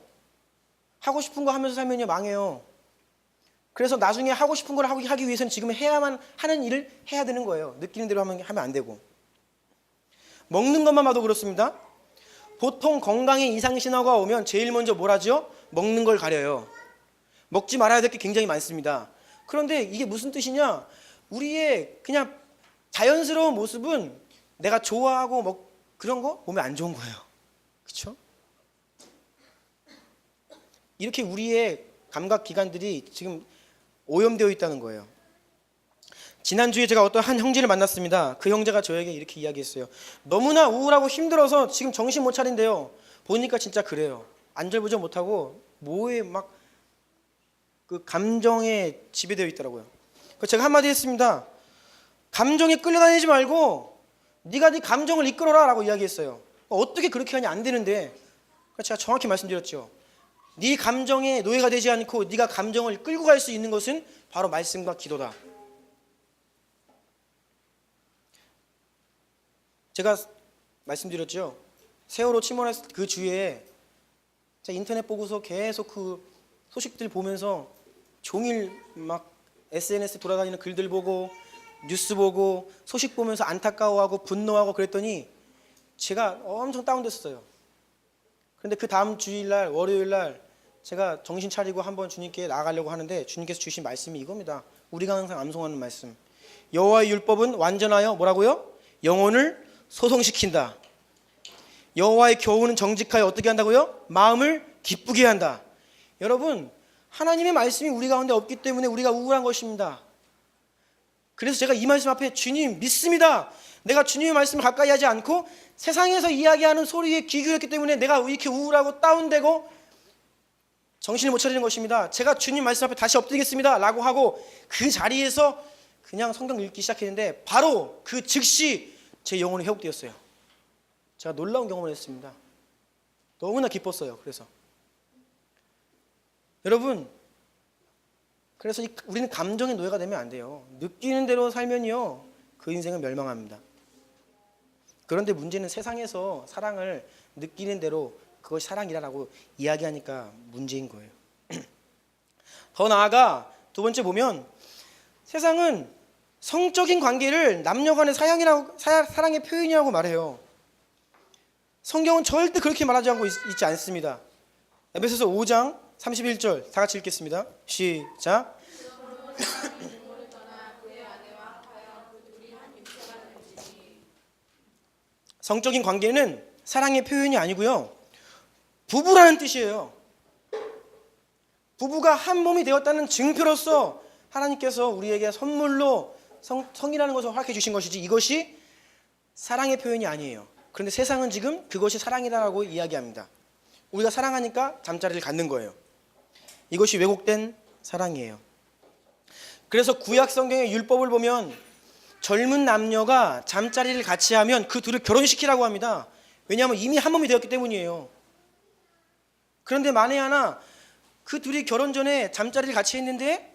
하고 싶은 거 하면서 살면요 망해요. 그래서 나중에 하고 싶은 걸 하기 위해서는 지금 해야만 하는 일을 해야 되는 거예요. 느끼는 대로 하면 안 되고. 먹는 것만 봐도 그렇습니다. 보통 건강에 이상 신호가 오면 제일 먼저 뭘 하죠? 먹는 걸 가려요. 먹지 말아야 될 게 굉장히 많습니다. 그런데 이게 무슨 뜻이냐? 우리의 그냥 자연스러운 모습은 내가 좋아하고 그런 거 보면 안 좋은 거예요. 그렇죠? 이렇게 우리의 감각 기관들이 지금 오염되어 있다는 거예요. 지난주에 제가 어떤 한 형제를 만났습니다. 그 형제가 저에게 이렇게 이야기했어요. 너무나 우울하고 힘들어서 지금 정신 못 차린대요. 보니까 진짜 그래요. 안절부절 못하고 뭐에 막 그 감정에 지배되어 있더라고요. 그래서 제가 한마디 했습니다. 감정에 끌려다니지 말고 네가 네 감정을 이끌어라 라고 이야기했어요. 어떻게 그렇게 하냐 안 되는데. 그래서 제가 정확히 말씀드렸죠. 네 감정에 노예가 되지 않고 네가 감정을 끌고 갈 수 있는 것은 바로 말씀과 기도다. 제가 말씀드렸죠. 세월호 침몰했을 그 주에 제가 인터넷 보고서 계속 그 소식들 보면서 종일 막 SNS 돌아다니는 글들 보고 뉴스 보고 소식 보면서 안타까워하고 분노하고 그랬더니 제가 엄청 다운됐어요. 그런데 그 다음 주일날 월요일날 제가 정신 차리고 한번 주님께 나아가려고 하는데 주님께서 주신 말씀이 이겁니다. 우리가 항상 암송하는 말씀. 여호와의 율법은 완전하여 뭐라고요? 영혼을 소성시킨다. 여호와의 교훈은 정직하여 어떻게 한다고요? 마음을 기쁘게 한다. 여러분, 하나님의 말씀이 우리 가운데 없기 때문에 우리가 우울한 것입니다. 그래서 제가 이 말씀 앞에 주님 믿습니다. 내가 주님의 말씀을 가까이 하지 않고 세상에서 이야기하는 소리에 귀 기울였기 때문에 내가 이렇게 우울하고 다운되고 정신을 못 차리는 것입니다. 제가 주님 말씀 앞에 다시 엎드리겠습니다 라고 하고 그 자리에서 그냥 성경 읽기 시작했는데 바로 그 즉시 제 영혼이 회복되었어요. 제가 놀라운 경험을 했습니다. 너무나 기뻤어요. 그래서 여러분, 그래서 우리는 감정의 노예가 되면 안 돼요. 느끼는 대로 살면요 그 인생은 멸망합니다. 그런데 문제는 세상에서 사랑을 느끼는 대로 그것이 사랑이라고 이야기하니까 문제인 거예요. 더 나아가 두 번째 보면 세상은 성적인 관계를 남녀 간의 사랑의 표현이라고 말해요. 성경은 절대 그렇게 말하지 않고 있지 않습니다. 에베소서 5장 31절 다 같이 읽겠습니다. 시작. 성적인 관계는 사랑의 표현이 아니고요. 부부라는 뜻이에요. 부부가 한 몸이 되었다는 증표로서 하나님께서 우리에게 선물로 성이라는 것을 허락해 주신 것이지 이것이 사랑의 표현이 아니에요. 그런데 세상은 지금 그것이 사랑이다라고 이야기합니다. 우리가 사랑하니까 잠자리를 갖는 거예요. 이것이 왜곡된 사랑이에요. 그래서 구약 성경의 율법을 보면 젊은 남녀가 잠자리를 같이 하면 그 둘을 결혼시키라고 합니다. 왜냐하면 이미 한 몸이 되었기 때문이에요. 그런데 만에 하나 그 둘이 결혼 전에 잠자리를 같이 했는데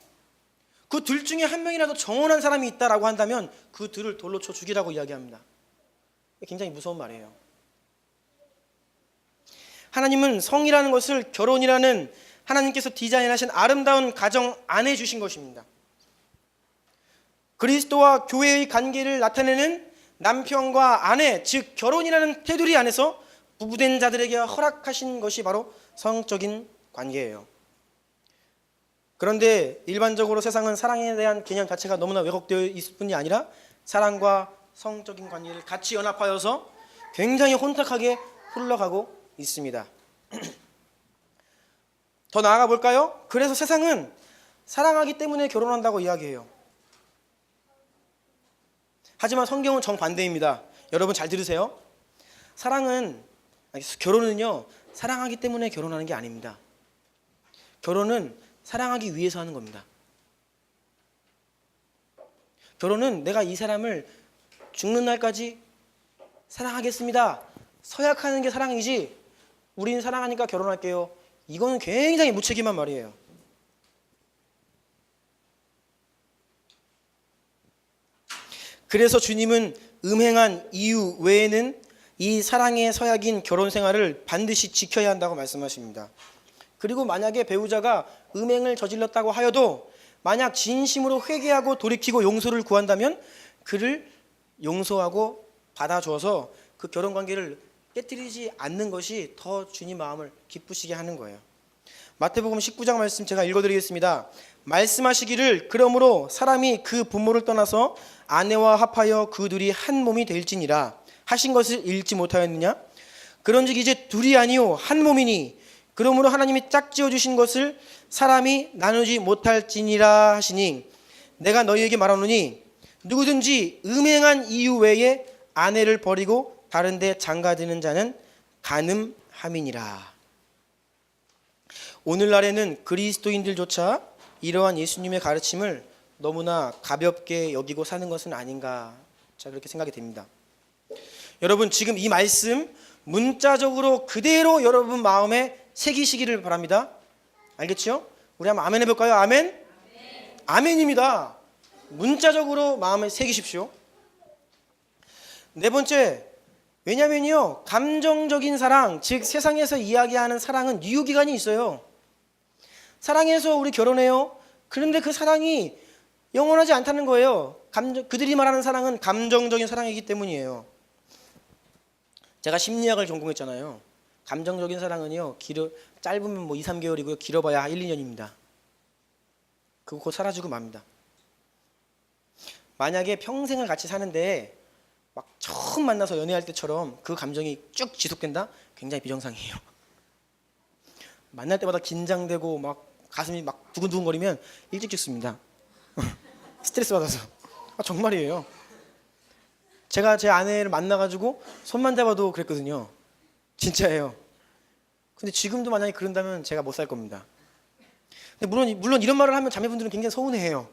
그 둘 중에 한 명이라도 정혼한 사람이 있다라고 한다면 그 둘을 돌로 쳐 죽이라고 이야기합니다. 굉장히 무서운 말이에요. 하나님은 성이라는 것을 결혼이라는 하나님께서 디자인하신 아름다운 가정 안에 주신 것입니다. 그리스도와 교회의 관계를 나타내는 남편과 아내, 즉 결혼이라는 테두리 안에서 부부된 자들에게 허락하신 것이 바로 성적인 관계예요. 그런데 일반적으로 세상은 사랑에 대한 개념 자체가 너무나 왜곡되어 있을 뿐이 아니라 사랑과 성적인 관계를 같이 연합하여서 굉장히 혼탁하게 흘러가고 있습니다. 더 나아가 볼까요? 그래서 세상은 사랑하기 때문에 결혼한다고 이야기해요. 하지만 성경은 정반대입니다. 여러분 잘 들으세요. 결혼은요, 사랑하기 때문에 결혼하는 게 아닙니다. 결혼은 사랑하기 위해서 하는 겁니다. 결혼은 내가 이 사람을 죽는 날까지 사랑하겠습니다. 서약하는 게 사랑이지, 우린 사랑하니까 결혼할게요, 이거는 굉장히 무책임한 말이에요. 그래서 주님은 음행한 이유 외에는 이 사랑의 서약인 결혼 생활을 반드시 지켜야 한다고 말씀하십니다. 그리고 만약에 배우자가 음행을 저질렀다고 하여도 만약 진심으로 회개하고 돌이키고 용서를 구한다면 그를 용서하고 받아줘서 그 결혼 관계를 깨뜨리지 않는 것이 더 주님 마음을 기쁘시게 하는 거예요. 마태복음 19장 말씀 제가 읽어드리겠습니다. 말씀하시기를 그러므로 사람이 그 부모를 떠나서 아내와 합하여 그 둘이 한 몸이 될지니라 하신 것을 읽지 못하였느냐? 그런즉 이제 둘이 아니요 한 몸이니 그러므로 하나님이 짝지어 주신 것을 사람이 나누지 못할지니라 하시니 내가 너희에게 말하노니 누구든지 음행한 이유 외에 아내를 버리고 다른 데 장가드는 자는 간음함이니라. 오늘날에는 그리스도인들조차 이러한 예수님의 가르침을 너무나 가볍게 여기고 사는 것은 아닌가, 그렇게 생각이 됩니다. 여러분 지금 이 말씀 문자적으로 그대로 여러분 마음에 새기시기를 바랍니다. 알겠죠? 우리 한번 아멘 해볼까요? 아멘? 아멘입니다. 문자적으로 마음에 새기십시오. 네 번째, 왜냐면요, 감정적인 사랑, 즉 세상에서 이야기하는 사랑은 유효기간이 있어요. 사랑해서 우리 결혼해요. 그런데 그 사랑이 영원하지 않다는 거예요. 그들이 말하는 사랑은 감정적인 사랑이기 때문이에요. 제가 심리학을 전공했잖아요. 감정적인 사랑은요, 짧으면 2, 3개월이고요. 길어봐야 1, 2년입니다. 그거 곧 사라지고 맙니다. 만약에 평생을 같이 사는데 막 처음 만나서 연애할 때처럼 그 감정이 쭉 지속된다? 굉장히 비정상이에요. 만날 때마다 긴장되고 막 가슴이 막 두근두근거리면 일찍 죽습니다. 스트레스 받아서. 정말이에요. 제가 제 아내를 만나가지고 손만 잡아도 그랬거든요. 진짜예요. 근데 지금도 만약에 그런다면 제가 못 살 겁니다. 근데 물론 이런 말을 하면 자매분들은 굉장히 서운해해요.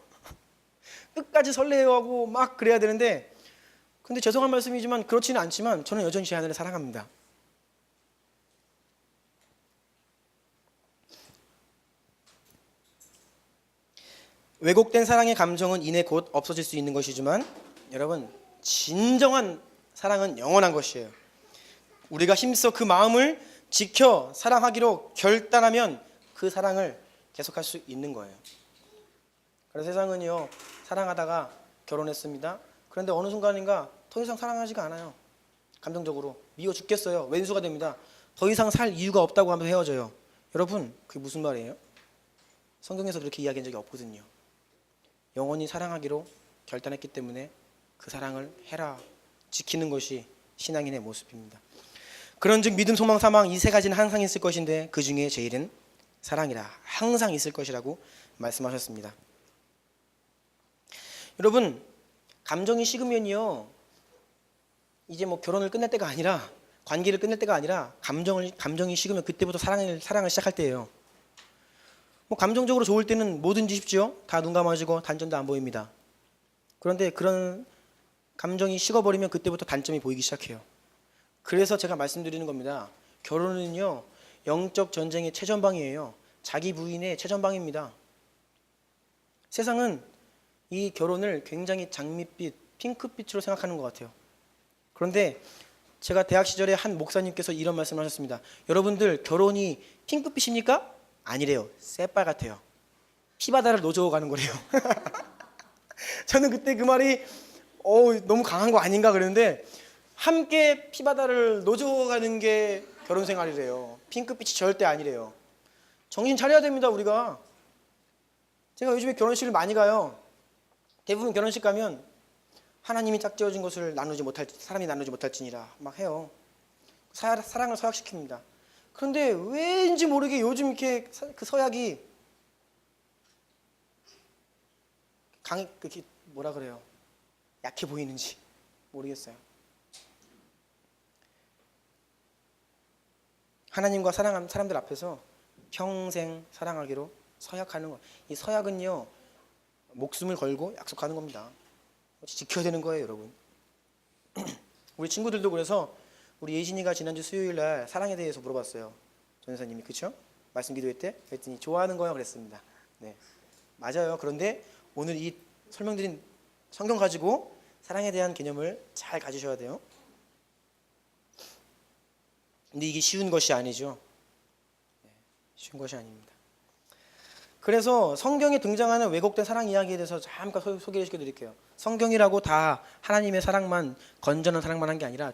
끝까지 설레어하고 막 그래야 되는데, 근데 죄송한 말씀이지만 그렇지는 않지만 저는 여전히 제 아내를 사랑합니다. 왜곡된 사랑의 감정은 이내 곧 없어질 수 있는 것이지만 여러분, 진정한 사랑은 영원한 것이에요. 우리가 힘써 그 마음을 지켜 사랑하기로 결단하면 그 사랑을 계속할 수 있는 거예요. 그래서 세상은요, 사랑하다가 결혼했습니다. 그런데 어느 순간인가 더 이상 사랑하지가 않아요. 감정적으로 미워 죽겠어요. 왼수가 됩니다. 더 이상 살 이유가 없다고 하면서 헤어져요. 여러분, 그게 무슨 말이에요? 성경에서 그렇게 이야기한 적이 없거든요. 영원히 사랑하기로 결단했기 때문에 그 사랑을 해라, 지키는 것이 신앙인의 모습입니다. 그런즉 믿음, 소망, 사망 이 세 가지는 항상 있을 것인데 그 중에 제일은 사랑이라, 항상 있을 것이라고 말씀하셨습니다. 여러분, 감정이 식으면요, 이제 결혼을 끝낼 때가 아니라, 관계를 끝낼 때가 아니라 감정이 식으면 그때부터 사랑을 시작할 때예요. 감정적으로 좋을 때는 뭐든지 쉽죠. 다 눈 감아지고 단점도 안 보입니다. 그런데 그런 감정이 식어버리면 그때부터 단점이 보이기 시작해요. 그래서 제가 말씀드리는 겁니다. 결혼은요, 영적 전쟁의 최전방이에요. 자기 부인의 최전방입니다. 세상은 이 결혼을 굉장히 장밋빛, 핑크빛으로 생각하는 것 같아요. 그런데 제가 대학 시절에 한 목사님께서 이런 말씀을 하셨습니다. 여러분들, 결혼이 핑크빛입니까? 아니래요. 새빨갛대요. 피바다를 노져가는 거래요. 저는 그때 그 말이 너무 강한 거 아닌가 그랬는데, 함께 피바다를 노져가는 게 결혼 생활이래요. 핑크빛이 절대 아니래요. 정신 차려야 됩니다, 우리가. 제가 요즘에 결혼식을 많이 가요. 대부분 결혼식 가면 하나님이 짝지어진 것을 사람이 나누지 못할지니라 막 해요. 사랑을 서약시킵니다. 그런데 왠지 모르게 요즘 이렇게 그 서약이 그렇게 뭐라 그래요? 약해 보이는지 모르겠어요. 하나님과 사랑하는 사람들 앞에서 평생 사랑하기로 서약하는 거. 이 서약은요, 목숨을 걸고 약속하는 겁니다. 지켜야 되는 거예요, 여러분. 우리 친구들도 그래서 우리 예진이가 지난주 수요일 날 사랑에 대해서 물어봤어요. 전사님이, 그렇죠? 말씀 기도회 때 그랬더니 좋아하는 거요 그랬습니다. 네, 맞아요. 그런데 오늘 이 설명드린 성경 가지고 사랑에 대한 개념을 잘 가지셔야 돼요. 근데 이게 쉬운 것이 아니죠. 네, 쉬운 것이 아닙니다. 그래서 성경에 등장하는 왜곡된 사랑 이야기에 대해서 잠깐 소개를 시켜드릴게요. 성경이라고 다 하나님의 사랑만, 건전한 사랑만 한 게 아니라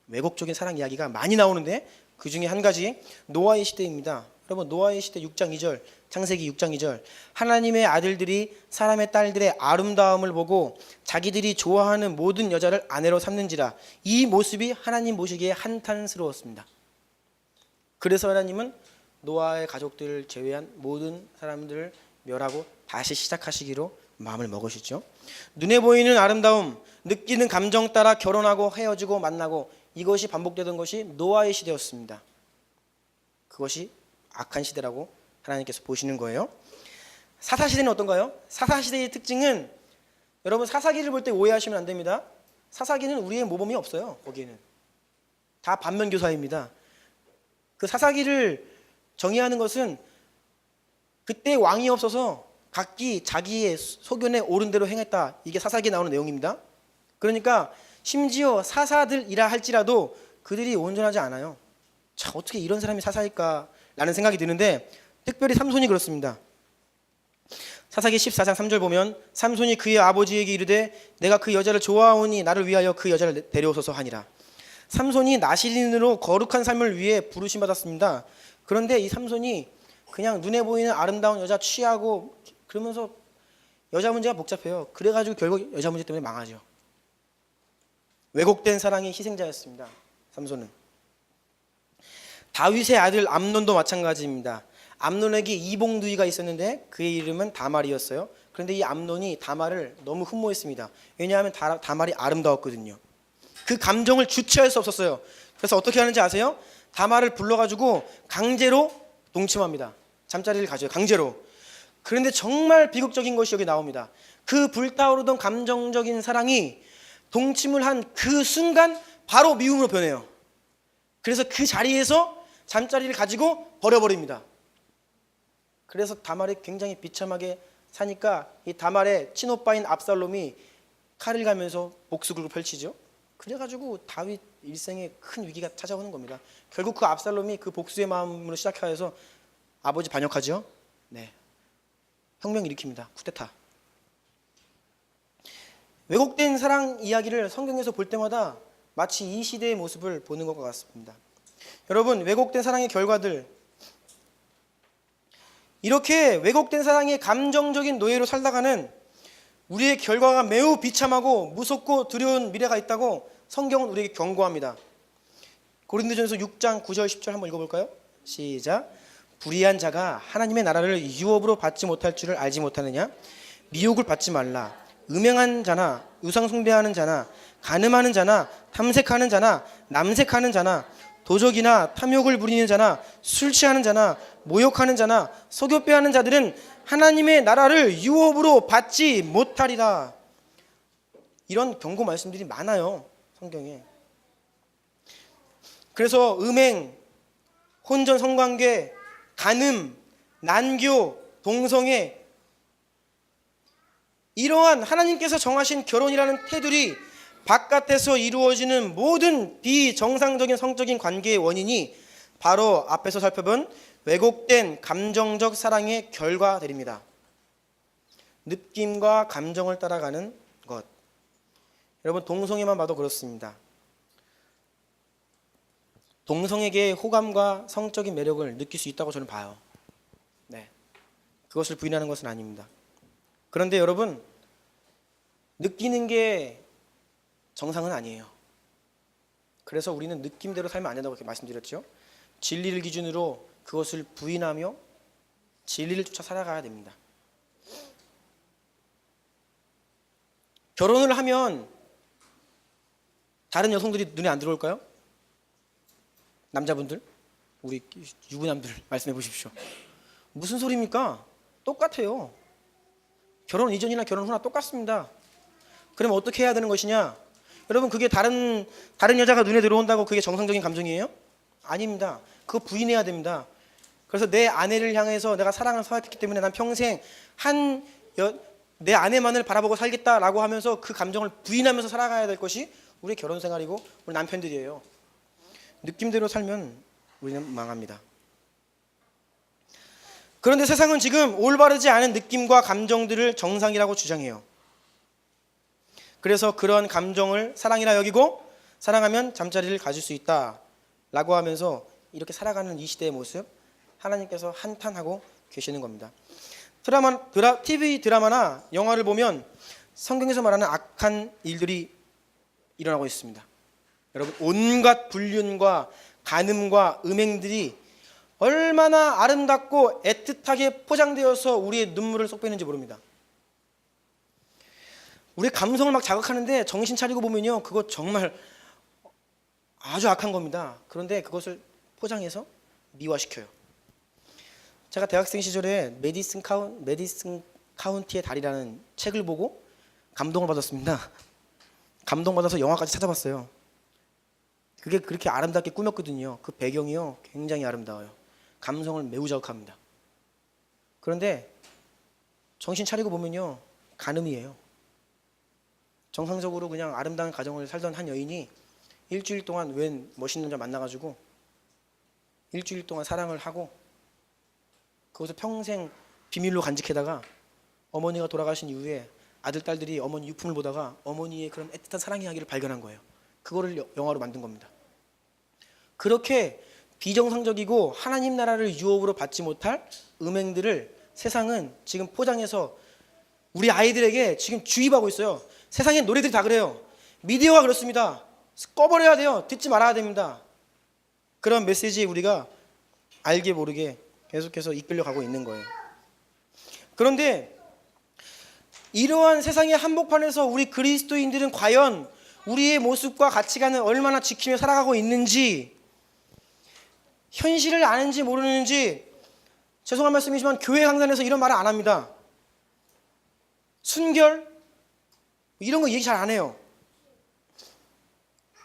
왜곡적인 사랑 이야기가 많이 나오는데 그 중에 한 가지 노아의 시대입니다. 여러분, 노아의 시대 6장 2절, 창세기 6장 2절, 하나님의 아들들이 사람의 딸들의 아름다움을 보고 자기들이 좋아하는 모든 여자를 아내로 삼는지라. 이 모습이 하나님 보시기에 한탄스러웠습니다. 그래서 하나님은 노아의 가족들을 제외한 모든 사람들을 멸하고 다시 시작하시기로 마음을 먹으시죠. 눈에 보이는 아름다움, 느끼는 감정 따라 결혼하고 헤어지고 만나고, 이것이 반복되던 것이 노아의 시대였습니다. 그것이 악한 시대라고 하나님께서 보시는 거예요. 사사시대는 어떤가요? 사사시대의 특징은, 여러분 사사기를 볼 때 오해하시면 안 됩니다. 사사기는 우리의 모범이 없어요. 거기에는 다 반면교사입니다. 그 사사기를 정의하는 것은 그때 왕이 없어서 각기 자기의 소견에 옳은 대로 행했다, 이게 사사기에 나오는 내용입니다. 그러니까 심지어 사사들이라 할지라도 그들이 온전하지 않아요. 자, 어떻게 이런 사람이 사사일까 라는 생각이 드는데, 특별히 삼손이 그렇습니다. 사사기 14장 3절 보면 삼손이 그의 아버지에게 이르되 내가 그 여자를 좋아하오니 나를 위하여 그 여자를 데려오소서 하니라. 삼손이 나시린으로 거룩한 삶을 위해 부르심 받았습니다. 그런데 이 삼손이 그냥 눈에 보이는 아름다운 여자 취하고 그러면서 여자 문제가 복잡해요. 그래가지고 결국 여자 문제 때문에 망하죠. 왜곡된 사랑의 희생자였습니다. 삼손은. 다윗의 아들 암논도 마찬가지입니다. 암논에게 이복누이가 있었는데 그의 이름은 다말이었어요. 그런데 이 암논이 다말을 너무 흠모했습니다. 왜냐하면 다말이 아름다웠거든요. 그 감정을 주체할 수 없었어요. 그래서 어떻게 하는지 아세요? 다말을 불러가지고 강제로 동침합니다. 잠자리를 가져요. 강제로. 그런데 정말 비극적인 것이 여기 나옵니다. 그 불타오르던 감정적인 사랑이 동침을 한 그 순간 바로 미움으로 변해요. 그래서 그 자리에서 잠자리를 가지고 버려버립니다. 그래서 다말이 굉장히 비참하게 사니까 이 다말의 친오빠인 압살롬이 칼을 가면서 복수극을 펼치죠. 그래가지고 다윗 일생에 큰 위기가 찾아오는 겁니다. 결국 그 압살롬이 그 복수의 마음으로 시작해서 아버지 반역하죠. 네, 혁명 일으킵니다. 쿠데타. 왜곡된 사랑 이야기를 성경에서 볼 때마다 마치 이 시대의 모습을 보는 것과 같습니다. 여러분, 왜곡된 사랑의 결과들, 이렇게 왜곡된 사랑의 감정적인 노예로 살다가는 우리의 결과가 매우 비참하고 무섭고 두려운 미래가 있다고 성경은 우리에게 경고합니다. 고린도전서 6장 9절 10절 한번 읽어볼까요? 시작. 불의한 자가 하나님의 나라를 유업으로 받지 못할 줄을 알지 못하느냐? 미혹을 받지 말라. 음행한 자나 우상 숭배하는 자나 간음하는 자나 탐색하는 자나 남색하는 자나 도적이나 탐욕을 부리는 자나 술 취하는 자나 모욕하는 자나 속여 빼앗는 자들은 하나님의 나라를 유업으로 받지 못하리라. 이런 경고 말씀들이 많아요, 성경에. 그래서 음행, 혼전 성관계, 간음, 난교, 동성애, 이러한 하나님께서 정하신 결혼이라는 테두리 바깥에서 이루어지는 모든 비정상적인 성적인 관계의 원인이 바로 앞에서 살펴본 왜곡된 감정적 사랑의 결과들입니다. 느낌과 감정을 따라가는 것. 여러분, 동성애만 봐도 그렇습니다. 동성에게 호감과 성적인 매력을 느낄 수 있다고 저는 봐요. 네, 그것을 부인하는 것은 아닙니다. 그런데 여러분, 느끼는 게 정상은 아니에요. 그래서 우리는 느낌대로 살면 안 된다고 이렇게 말씀드렸죠. 진리를 기준으로 그것을 부인하며 진리를 쫓아 살아가야 됩니다. 결혼을 하면 다른 여성들이 눈에 안 들어올까요? 남자분들, 우리 유부남들 말씀해 보십시오. 무슨 소리입니까? 똑같아요. 결혼 이전이나 결혼 후나 똑같습니다. 그러면 어떻게 해야 되는 것이냐? 여러분, 그게 다른 여자가 눈에 들어온다고 그게 정상적인 감정이에요? 아닙니다. 그거 부인해야 됩니다. 그래서 내 아내를 향해서 내가 사랑을 서약했기 때문에 난 평생 내 아내만을 바라보고 살겠다라고 하면서 그 감정을 부인하면서 살아가야 될 것이 우리 결혼 생활이고 우리 남편들이에요. 느낌대로 살면 우리는 망합니다. 그런데 세상은 지금 올바르지 않은 느낌과 감정들을 정상이라고 주장해요. 그래서 그런 감정을 사랑이라 여기고 사랑하면 잠자리를 가질 수 있다라고 하면서 이렇게 살아가는 이 시대의 모습 하나님께서 한탄하고 계시는 겁니다. TV 드라마나 영화를 보면 성경에서 말하는 악한 일들이 일어나고 있습니다. 여러분, 온갖 불륜과 간음과 음행들이 얼마나 아름답고 애틋하게 포장되어서 우리의 눈물을 쏙 빼는지 모릅니다. 우리 감성을 막 자극하는데 정신 차리고 보면요, 그거 정말 아주 악한 겁니다. 그런데 그것을 포장해서 미화시켜요. 제가 대학생 시절에 메디슨 카운티의 달이라는 책을 보고 감동을 받았습니다. 감동받아서 영화까지 찾아봤어요. 그게 그렇게 아름답게 꾸몄거든요. 그 배경이요, 굉장히 아름다워요. 감성을 매우 자극합니다. 그런데 정신 차리고 보면요, 간음이에요. 정상적으로 그냥 아름다운 가정을 살던 한 여인이 일주일 동안 웬 멋있는 여자 만나가지고 일주일 동안 사랑을 하고 그것을 평생 비밀로 간직해다가 어머니가 돌아가신 이후에 아들, 딸들이 어머니 유품을 보다가 어머니의 그런 애틋한 사랑 이야기를 발견한 거예요. 그거를 영화로 만든 겁니다. 그렇게 비정상적이고 하나님 나라를 유업으로 받지 못할 음행들을 세상은 지금 포장해서 우리 아이들에게 지금 주입하고 있어요. 세상의 노래들이 다 그래요. 미디어가 그렇습니다. 꺼버려야 돼요. 듣지 말아야 됩니다. 그런 메시지에 우리가 알게 모르게 계속해서 이끌려가고 있는 거예요. 그런데 이러한 세상의 한복판에서 우리 그리스도인들은 과연 우리의 모습과 가치관을 얼마나 지키며 살아가고 있는지, 현실을 아는지 모르는지, 죄송한 말씀이지만 교회 강단에서 이런 말을 안 합니다. 순결 이런 거 얘기 잘 안 해요.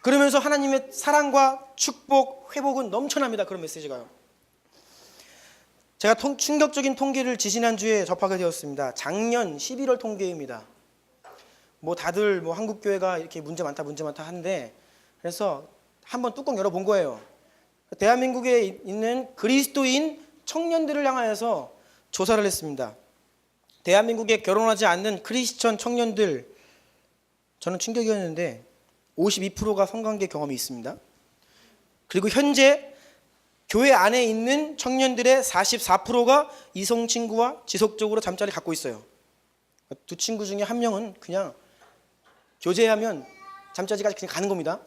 그러면서 하나님의 사랑과 축복, 회복은 넘쳐납니다. 그런 메시지가요. 제가 충격적인 통계를 지지난주에 접하게 되었습니다. 작년 11월 통계입니다. 다들 한국교회가 이렇게 문제 많다 하는데, 그래서 한번 뚜껑 열어본 거예요. 대한민국에 있는 그리스도인 청년들을 향하여서 조사를 했습니다. 대한민국에 결혼하지 않는 크리스천 청년들, 저는 충격이었는데 52%가 성관계 경험이 있습니다. 그리고 현재 교회 안에 있는 청년들의 44%가 이성 친구와 지속적으로 잠자리를 갖고 있어요. 두 친구 중에 한 명은 그냥 교제하면 잠자리까지 그냥 가는 겁니다.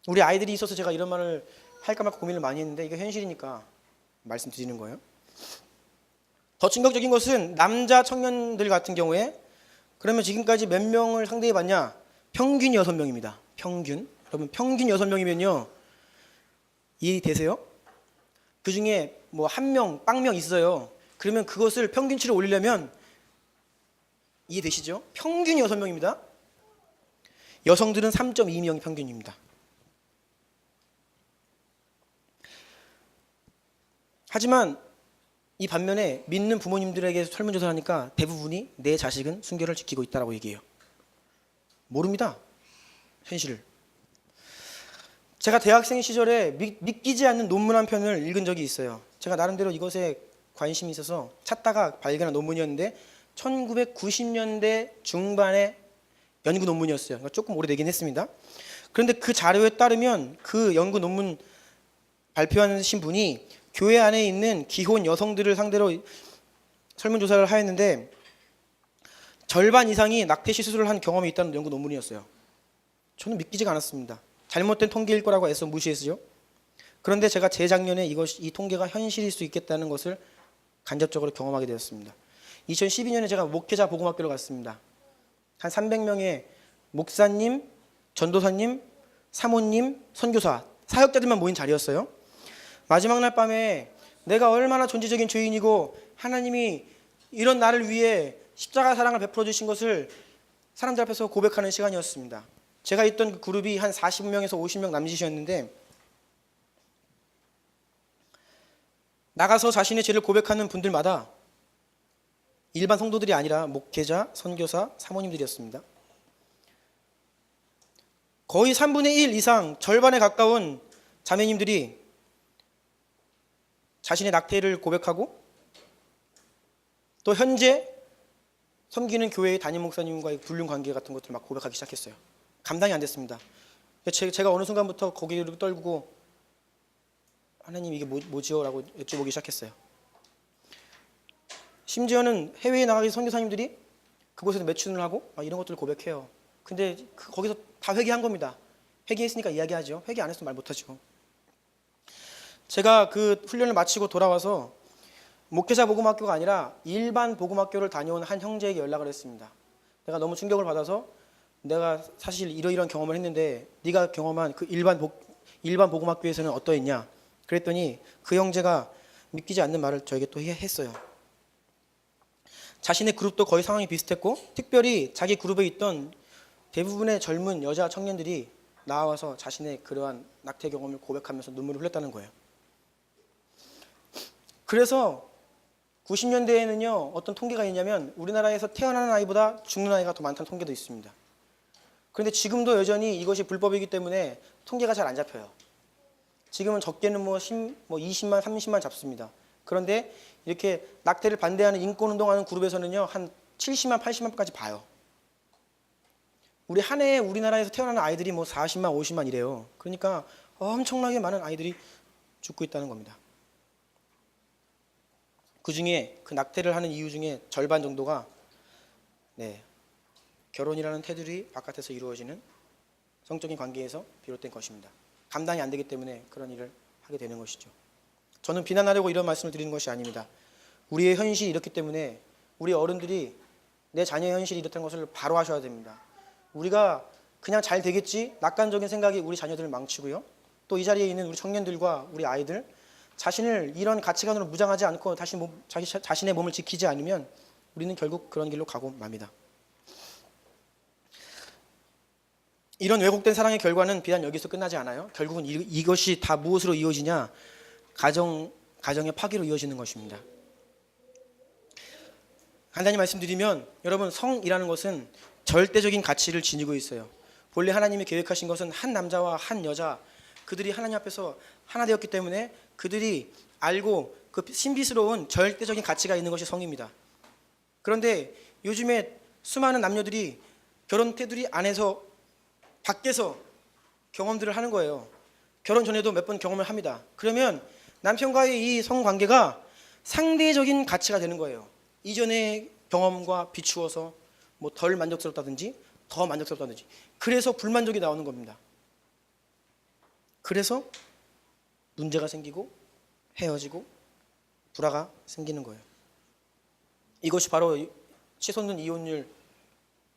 우리 아이들이 있어서 제가 이런 말을 할까 말까 고민을 많이 했는데 이거 현실이니까 말씀드리는 거예요. 더 충격적인 것은 남자 청년들 같은 경우에, 그러면 지금까지 몇 명을 상대해 봤냐? 평균 6명입니다. 평균. 여러분, 평균 6명이면요, 이해되세요? 그 중에 한 명, 빵명 있어요. 그러면 그것을 평균치를 올리려면, 이해되시죠? 평균 6명입니다. 여성들은 3.2명이 평균입니다. 하지만 이 반면에 믿는 부모님들에게 설문조사를 하니까 대부분이 내 자식은 순결을 지키고 있다고 얘기해요. 모릅니다, 현실을. 제가 대학생 시절에 믿기지 않는 논문 한 편을 읽은 적이 있어요. 제가 나름대로 이것에 관심이 있어서 찾다가 발견한 논문이었는데 1990년대 중반의 연구 논문이었어요. 그러니까 조금 오래되긴 했습니다. 그런데 그 자료에 따르면 그 연구 논문 발표하신 분이 교회 안에 있는 기혼 여성들을 상대로 설문조사를 하였는데 절반 이상이 낙태시 수술을 한 경험이 있다는 연구 논문이었어요. 저는 믿기지가 않았습니다. 잘못된 통계일 거라고 애써 무시했죠. 그런데 제가 재작년에 이 통계가 현실일 수 있겠다는 것을 간접적으로 경험하게 되었습니다. 2012년에 제가 목회자 복음학교를 갔습니다. 한 300명의 목사님, 전도사님, 사모님, 선교사, 사역자들만 모인 자리였어요. 마지막 날 밤에 내가 얼마나 존재적인 죄인이고 하나님이 이런 나를 위해 십자가 사랑을 베풀어 주신 것을 사람들 앞에서 고백하는 시간이었습니다. 제가 있던 그 그룹이 한 40명에서 50명 남짓이었는데 나가서 자신의 죄를 고백하는 분들마다 일반 성도들이 아니라 목회자, 선교사, 사모님들이었습니다. 거의 3분의 1 이상, 절반에 가까운 자매님들이 자신의 낙태를 고백하고 또 현재 섬기는 교회의 담임 목사님과의 불륜 관계 같은 것들을 막 고백하기 시작했어요. 감당이 안 됐습니다. 제가 어느 순간부터 고개를 떨구고 하나님 이게 뭐지요? 라고 여쭤보기 시작했어요. 심지어는 해외에 나가기 선교사님들이 그곳에서 매춘을 하고 이런 것들을 고백해요. 근데 거기서 다 회개한 겁니다. 회개했으니까 이야기하죠. 회개 안 했으면 말 못하죠. 제가 그 훈련을 마치고 돌아와서 목회자 복음학교가 아니라 일반 복음학교를 다녀온 한 형제에게 연락을 했습니다. 내가 너무 충격을 받아서 내가 사실 이러이러한 경험을 했는데 네가 경험한 그 일반 복음학교에서는 어떠했냐? 그랬더니 그 형제가 믿기지 않는 말을 저에게 또 했어요. 자신의 그룹도 거의 상황이 비슷했고 특별히 자기 그룹에 있던 대부분의 젊은 여자 청년들이 나와서 자신의 그러한 낙태 경험을 고백하면서 눈물을 흘렸다는 거예요. 그래서 90년대에는요 어떤 통계가 있냐면 우리나라에서 태어나는 아이보다 죽는 아이가 더 많다는 통계도 있습니다. 그런데 지금도 여전히 이것이 불법이기 때문에 통계가 잘 안 잡혀요. 지금은 적게는 20만, 30만 잡습니다. 그런데 이렇게 낙태를 반대하는 인권운동하는 그룹에서는요 한 70만, 80만까지 봐요. 한 해에 우리나라에서 태어나는 아이들이 40만, 50만 이래요. 그러니까 엄청나게 많은 아이들이 죽고 있다는 겁니다. 그 중에 그 낙태를 하는 이유 중에 절반 정도가 결혼이라는 테두리 바깥에서 이루어지는 성적인 관계에서 비롯된 것입니다. 감당이 안 되기 때문에 그런 일을 하게 되는 것이죠. 저는 비난하려고 이런 말씀을 드리는 것이 아닙니다. 우리의 현실이 이렇기 때문에 우리 어른들이 내 자녀의 현실이 이렇다는 것을 바로 하셔야 됩니다. 우리가 그냥 잘 되겠지 낙관적인 생각이 우리 자녀들을 망치고요. 또 이 자리에 있는 우리 청년들과 우리 아이들 자신을 이런 가치관으로 무장하지 않고 자신의 몸을 지키지 않으면 우리는 결국 그런 길로 가고 맙니다. 이런 왜곡된 사랑의 결과는 비단 여기서 끝나지 않아요. 결국은 이것이 다 무엇으로 이어지냐? 가정의 파괴로 이어지는 것입니다. 간단히 말씀드리면 여러분 성이라는 것은 절대적인 가치를 지니고 있어요. 본래 하나님이 계획하신 것은 한 남자와 한 여자 그들이 하나님 앞에서 하나 되었기 때문에 그들이 알고 그 신비스러운 절대적인 가치가 있는 것이 성입니다. 그런데 요즘에 수많은 남녀들이 결혼 테두리 안에서 밖에서 경험들을 하는 거예요. 결혼 전에도 몇 번 경험을 합니다. 그러면 남편과의 이 성관계가 상대적인 가치가 되는 거예요. 이전의 경험과 비추어서 덜 만족스럽다든지 더 만족스럽다든지 그래서 불만족이 나오는 겁니다. 그래서 문제가 생기고 헤어지고 불화가 생기는 거예요. 이것이 바로 치솟는 이혼율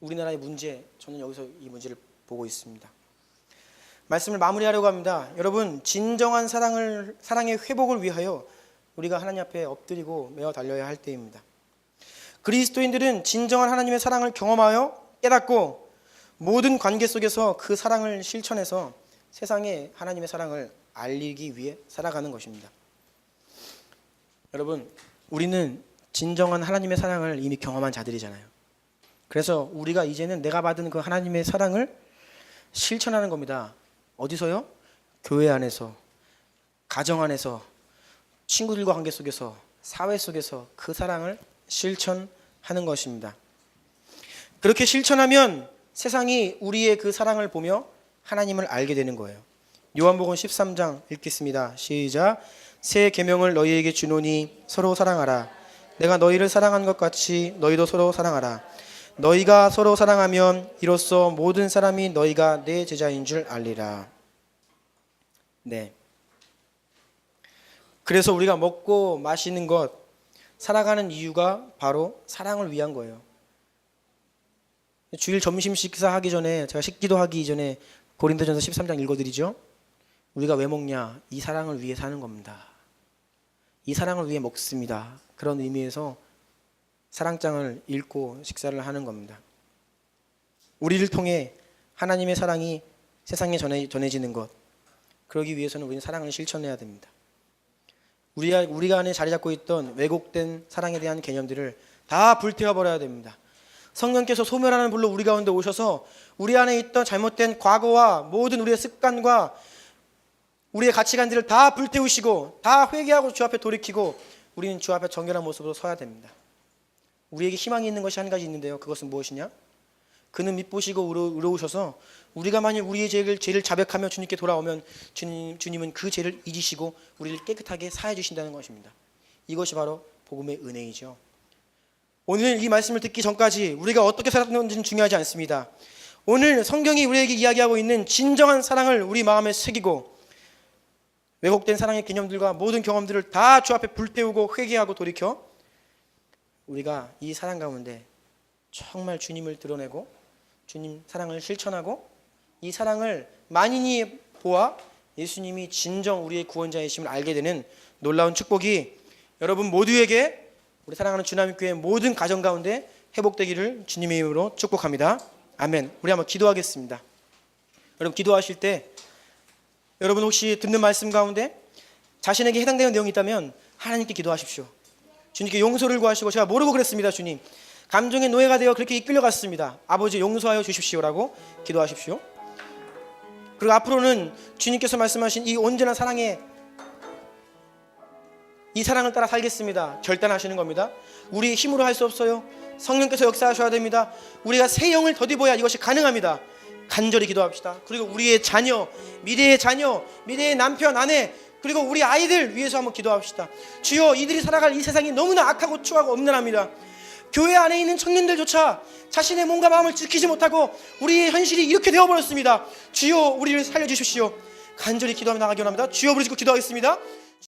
우리나라의 문제, 저는 여기서 이 문제를 보고 있습니다. 말씀을 마무리하려고 합니다. 여러분 진정한 사랑의 회복을 위하여 우리가 하나님 앞에 엎드리고 메어 달려야 할 때입니다. 그리스도인들은 진정한 하나님의 사랑을 경험하여 깨닫고 모든 관계 속에서 그 사랑을 실천해서 세상에 하나님의 사랑을 알리기 위해 살아가는 것입니다. 여러분 우리는 진정한 하나님의 사랑을 이미 경험한 자들이잖아요. 그래서 우리가 이제는 내가 받은 그 하나님의 사랑을 실천하는 겁니다. 어디서요? 교회 안에서, 가정 안에서, 친구들과 관계 속에서, 사회 속에서 그 사랑을 실천하는 것입니다. 그렇게 실천하면 세상이 우리의 그 사랑을 보며 하나님을 알게 되는 거예요. 요한복음 13장 읽겠습니다. 시작. 새 계명을 너희에게 주노니 서로 사랑하라. 내가 너희를 사랑한 것 같이 너희도 서로 사랑하라. 너희가 서로 사랑하면 이로써 모든 사람이 너희가 내 제자인 줄 알리라. 그래서 우리가 먹고 마시는 것, 살아가는 이유가 바로 사랑을 위한 거예요. 주일 점심 식사하기 전에 제가 식기도 하기 전에 고린도전서 13장 읽어드리죠. 우리가 왜 먹냐? 이 사랑을 위해 사는 겁니다. 이 사랑을 위해 먹습니다. 그런 의미에서 사랑장을 읽고 식사를 하는 겁니다. 우리를 통해 하나님의 사랑이 세상에 전해지는 것, 그러기 위해서는 우리는 사랑을 실천해야 됩니다. 우리가 안에 자리 잡고 있던 왜곡된 사랑에 대한 개념들을 다 불태워버려야 됩니다. 성령께서 소멸하는 불로 우리 가운데 오셔서 우리 안에 있던 잘못된 과거와 모든 우리의 습관과 우리의 가치관들을 다 불태우시고 다 회개하고 주 앞에 돌이키고 우리는 주 앞에 정결한 모습으로 서야 됩니다. 우리에게 희망이 있는 것이 한 가지 있는데요. 그것은 무엇이냐? 그는 믿보시고 의로우셔서 우리가 만일 우리의 죄를 자백하며 주님께 돌아오면 주님은 그 죄를 잊으시고 우리를 깨끗하게 사해 주신다는 것입니다. 이것이 바로 복음의 은혜이죠. 오늘 이 말씀을 듣기 전까지 우리가 어떻게 살았는지는 중요하지 않습니다. 오늘 성경이 우리에게 이야기하고 있는 진정한 사랑을 우리 마음에 새기고 왜곡된 사랑의 개념들과 모든 경험들을 다 주 앞에 불태우고 회개하고 돌이켜 우리가 이 사랑 가운데 정말 주님을 드러내고 주님 사랑을 실천하고 이 사랑을 만인이 보아 예수님이 진정 우리의 구원자이심을 알게 되는 놀라운 축복이 여러분 모두에게 우리 사랑하는 주남교회 모든 가정 가운데 회복되기를 주님의 이름으로 축복합니다. 아멘. 우리 한번 기도하겠습니다. 여러분 기도하실 때 여러분 혹시 듣는 말씀 가운데 자신에게 해당되는 내용이 있다면 하나님께 기도하십시오. 주님께 용서를 구하시고 제가 모르고 그랬습니다. 주님 감정의 노예가 되어 그렇게 이끌려 갔습니다. 아버지 용서하여 주십시오라고 기도하십시오. 그리고 앞으로는 주님께서 말씀하신 이 온전한 사랑에 이 사랑을 따라 살겠습니다. 결단하시는 겁니다. 우리 힘으로 할 수 없어요. 성령께서 역사하셔야 됩니다. 우리가 새 영을 덧입어야 이것이 가능합니다. 간절히 기도합시다. 그리고 우리의 자녀, 미래의 남편, 아내, 그리고 우리 아이들 위해서 한번 기도합시다. 주여, 이들이 살아갈 이 세상이 너무나 악하고 추하고 엄란합니다. 교회 안에 있는 청년들조차 자신의 몸과 마음을 지키지 못하고 우리의 현실이 이렇게 되어버렸습니다. 주여, 우리를 살려주십시오. 간절히 기도하며 나가기 원합니다. 주여 부르짖고 기도하겠습니다.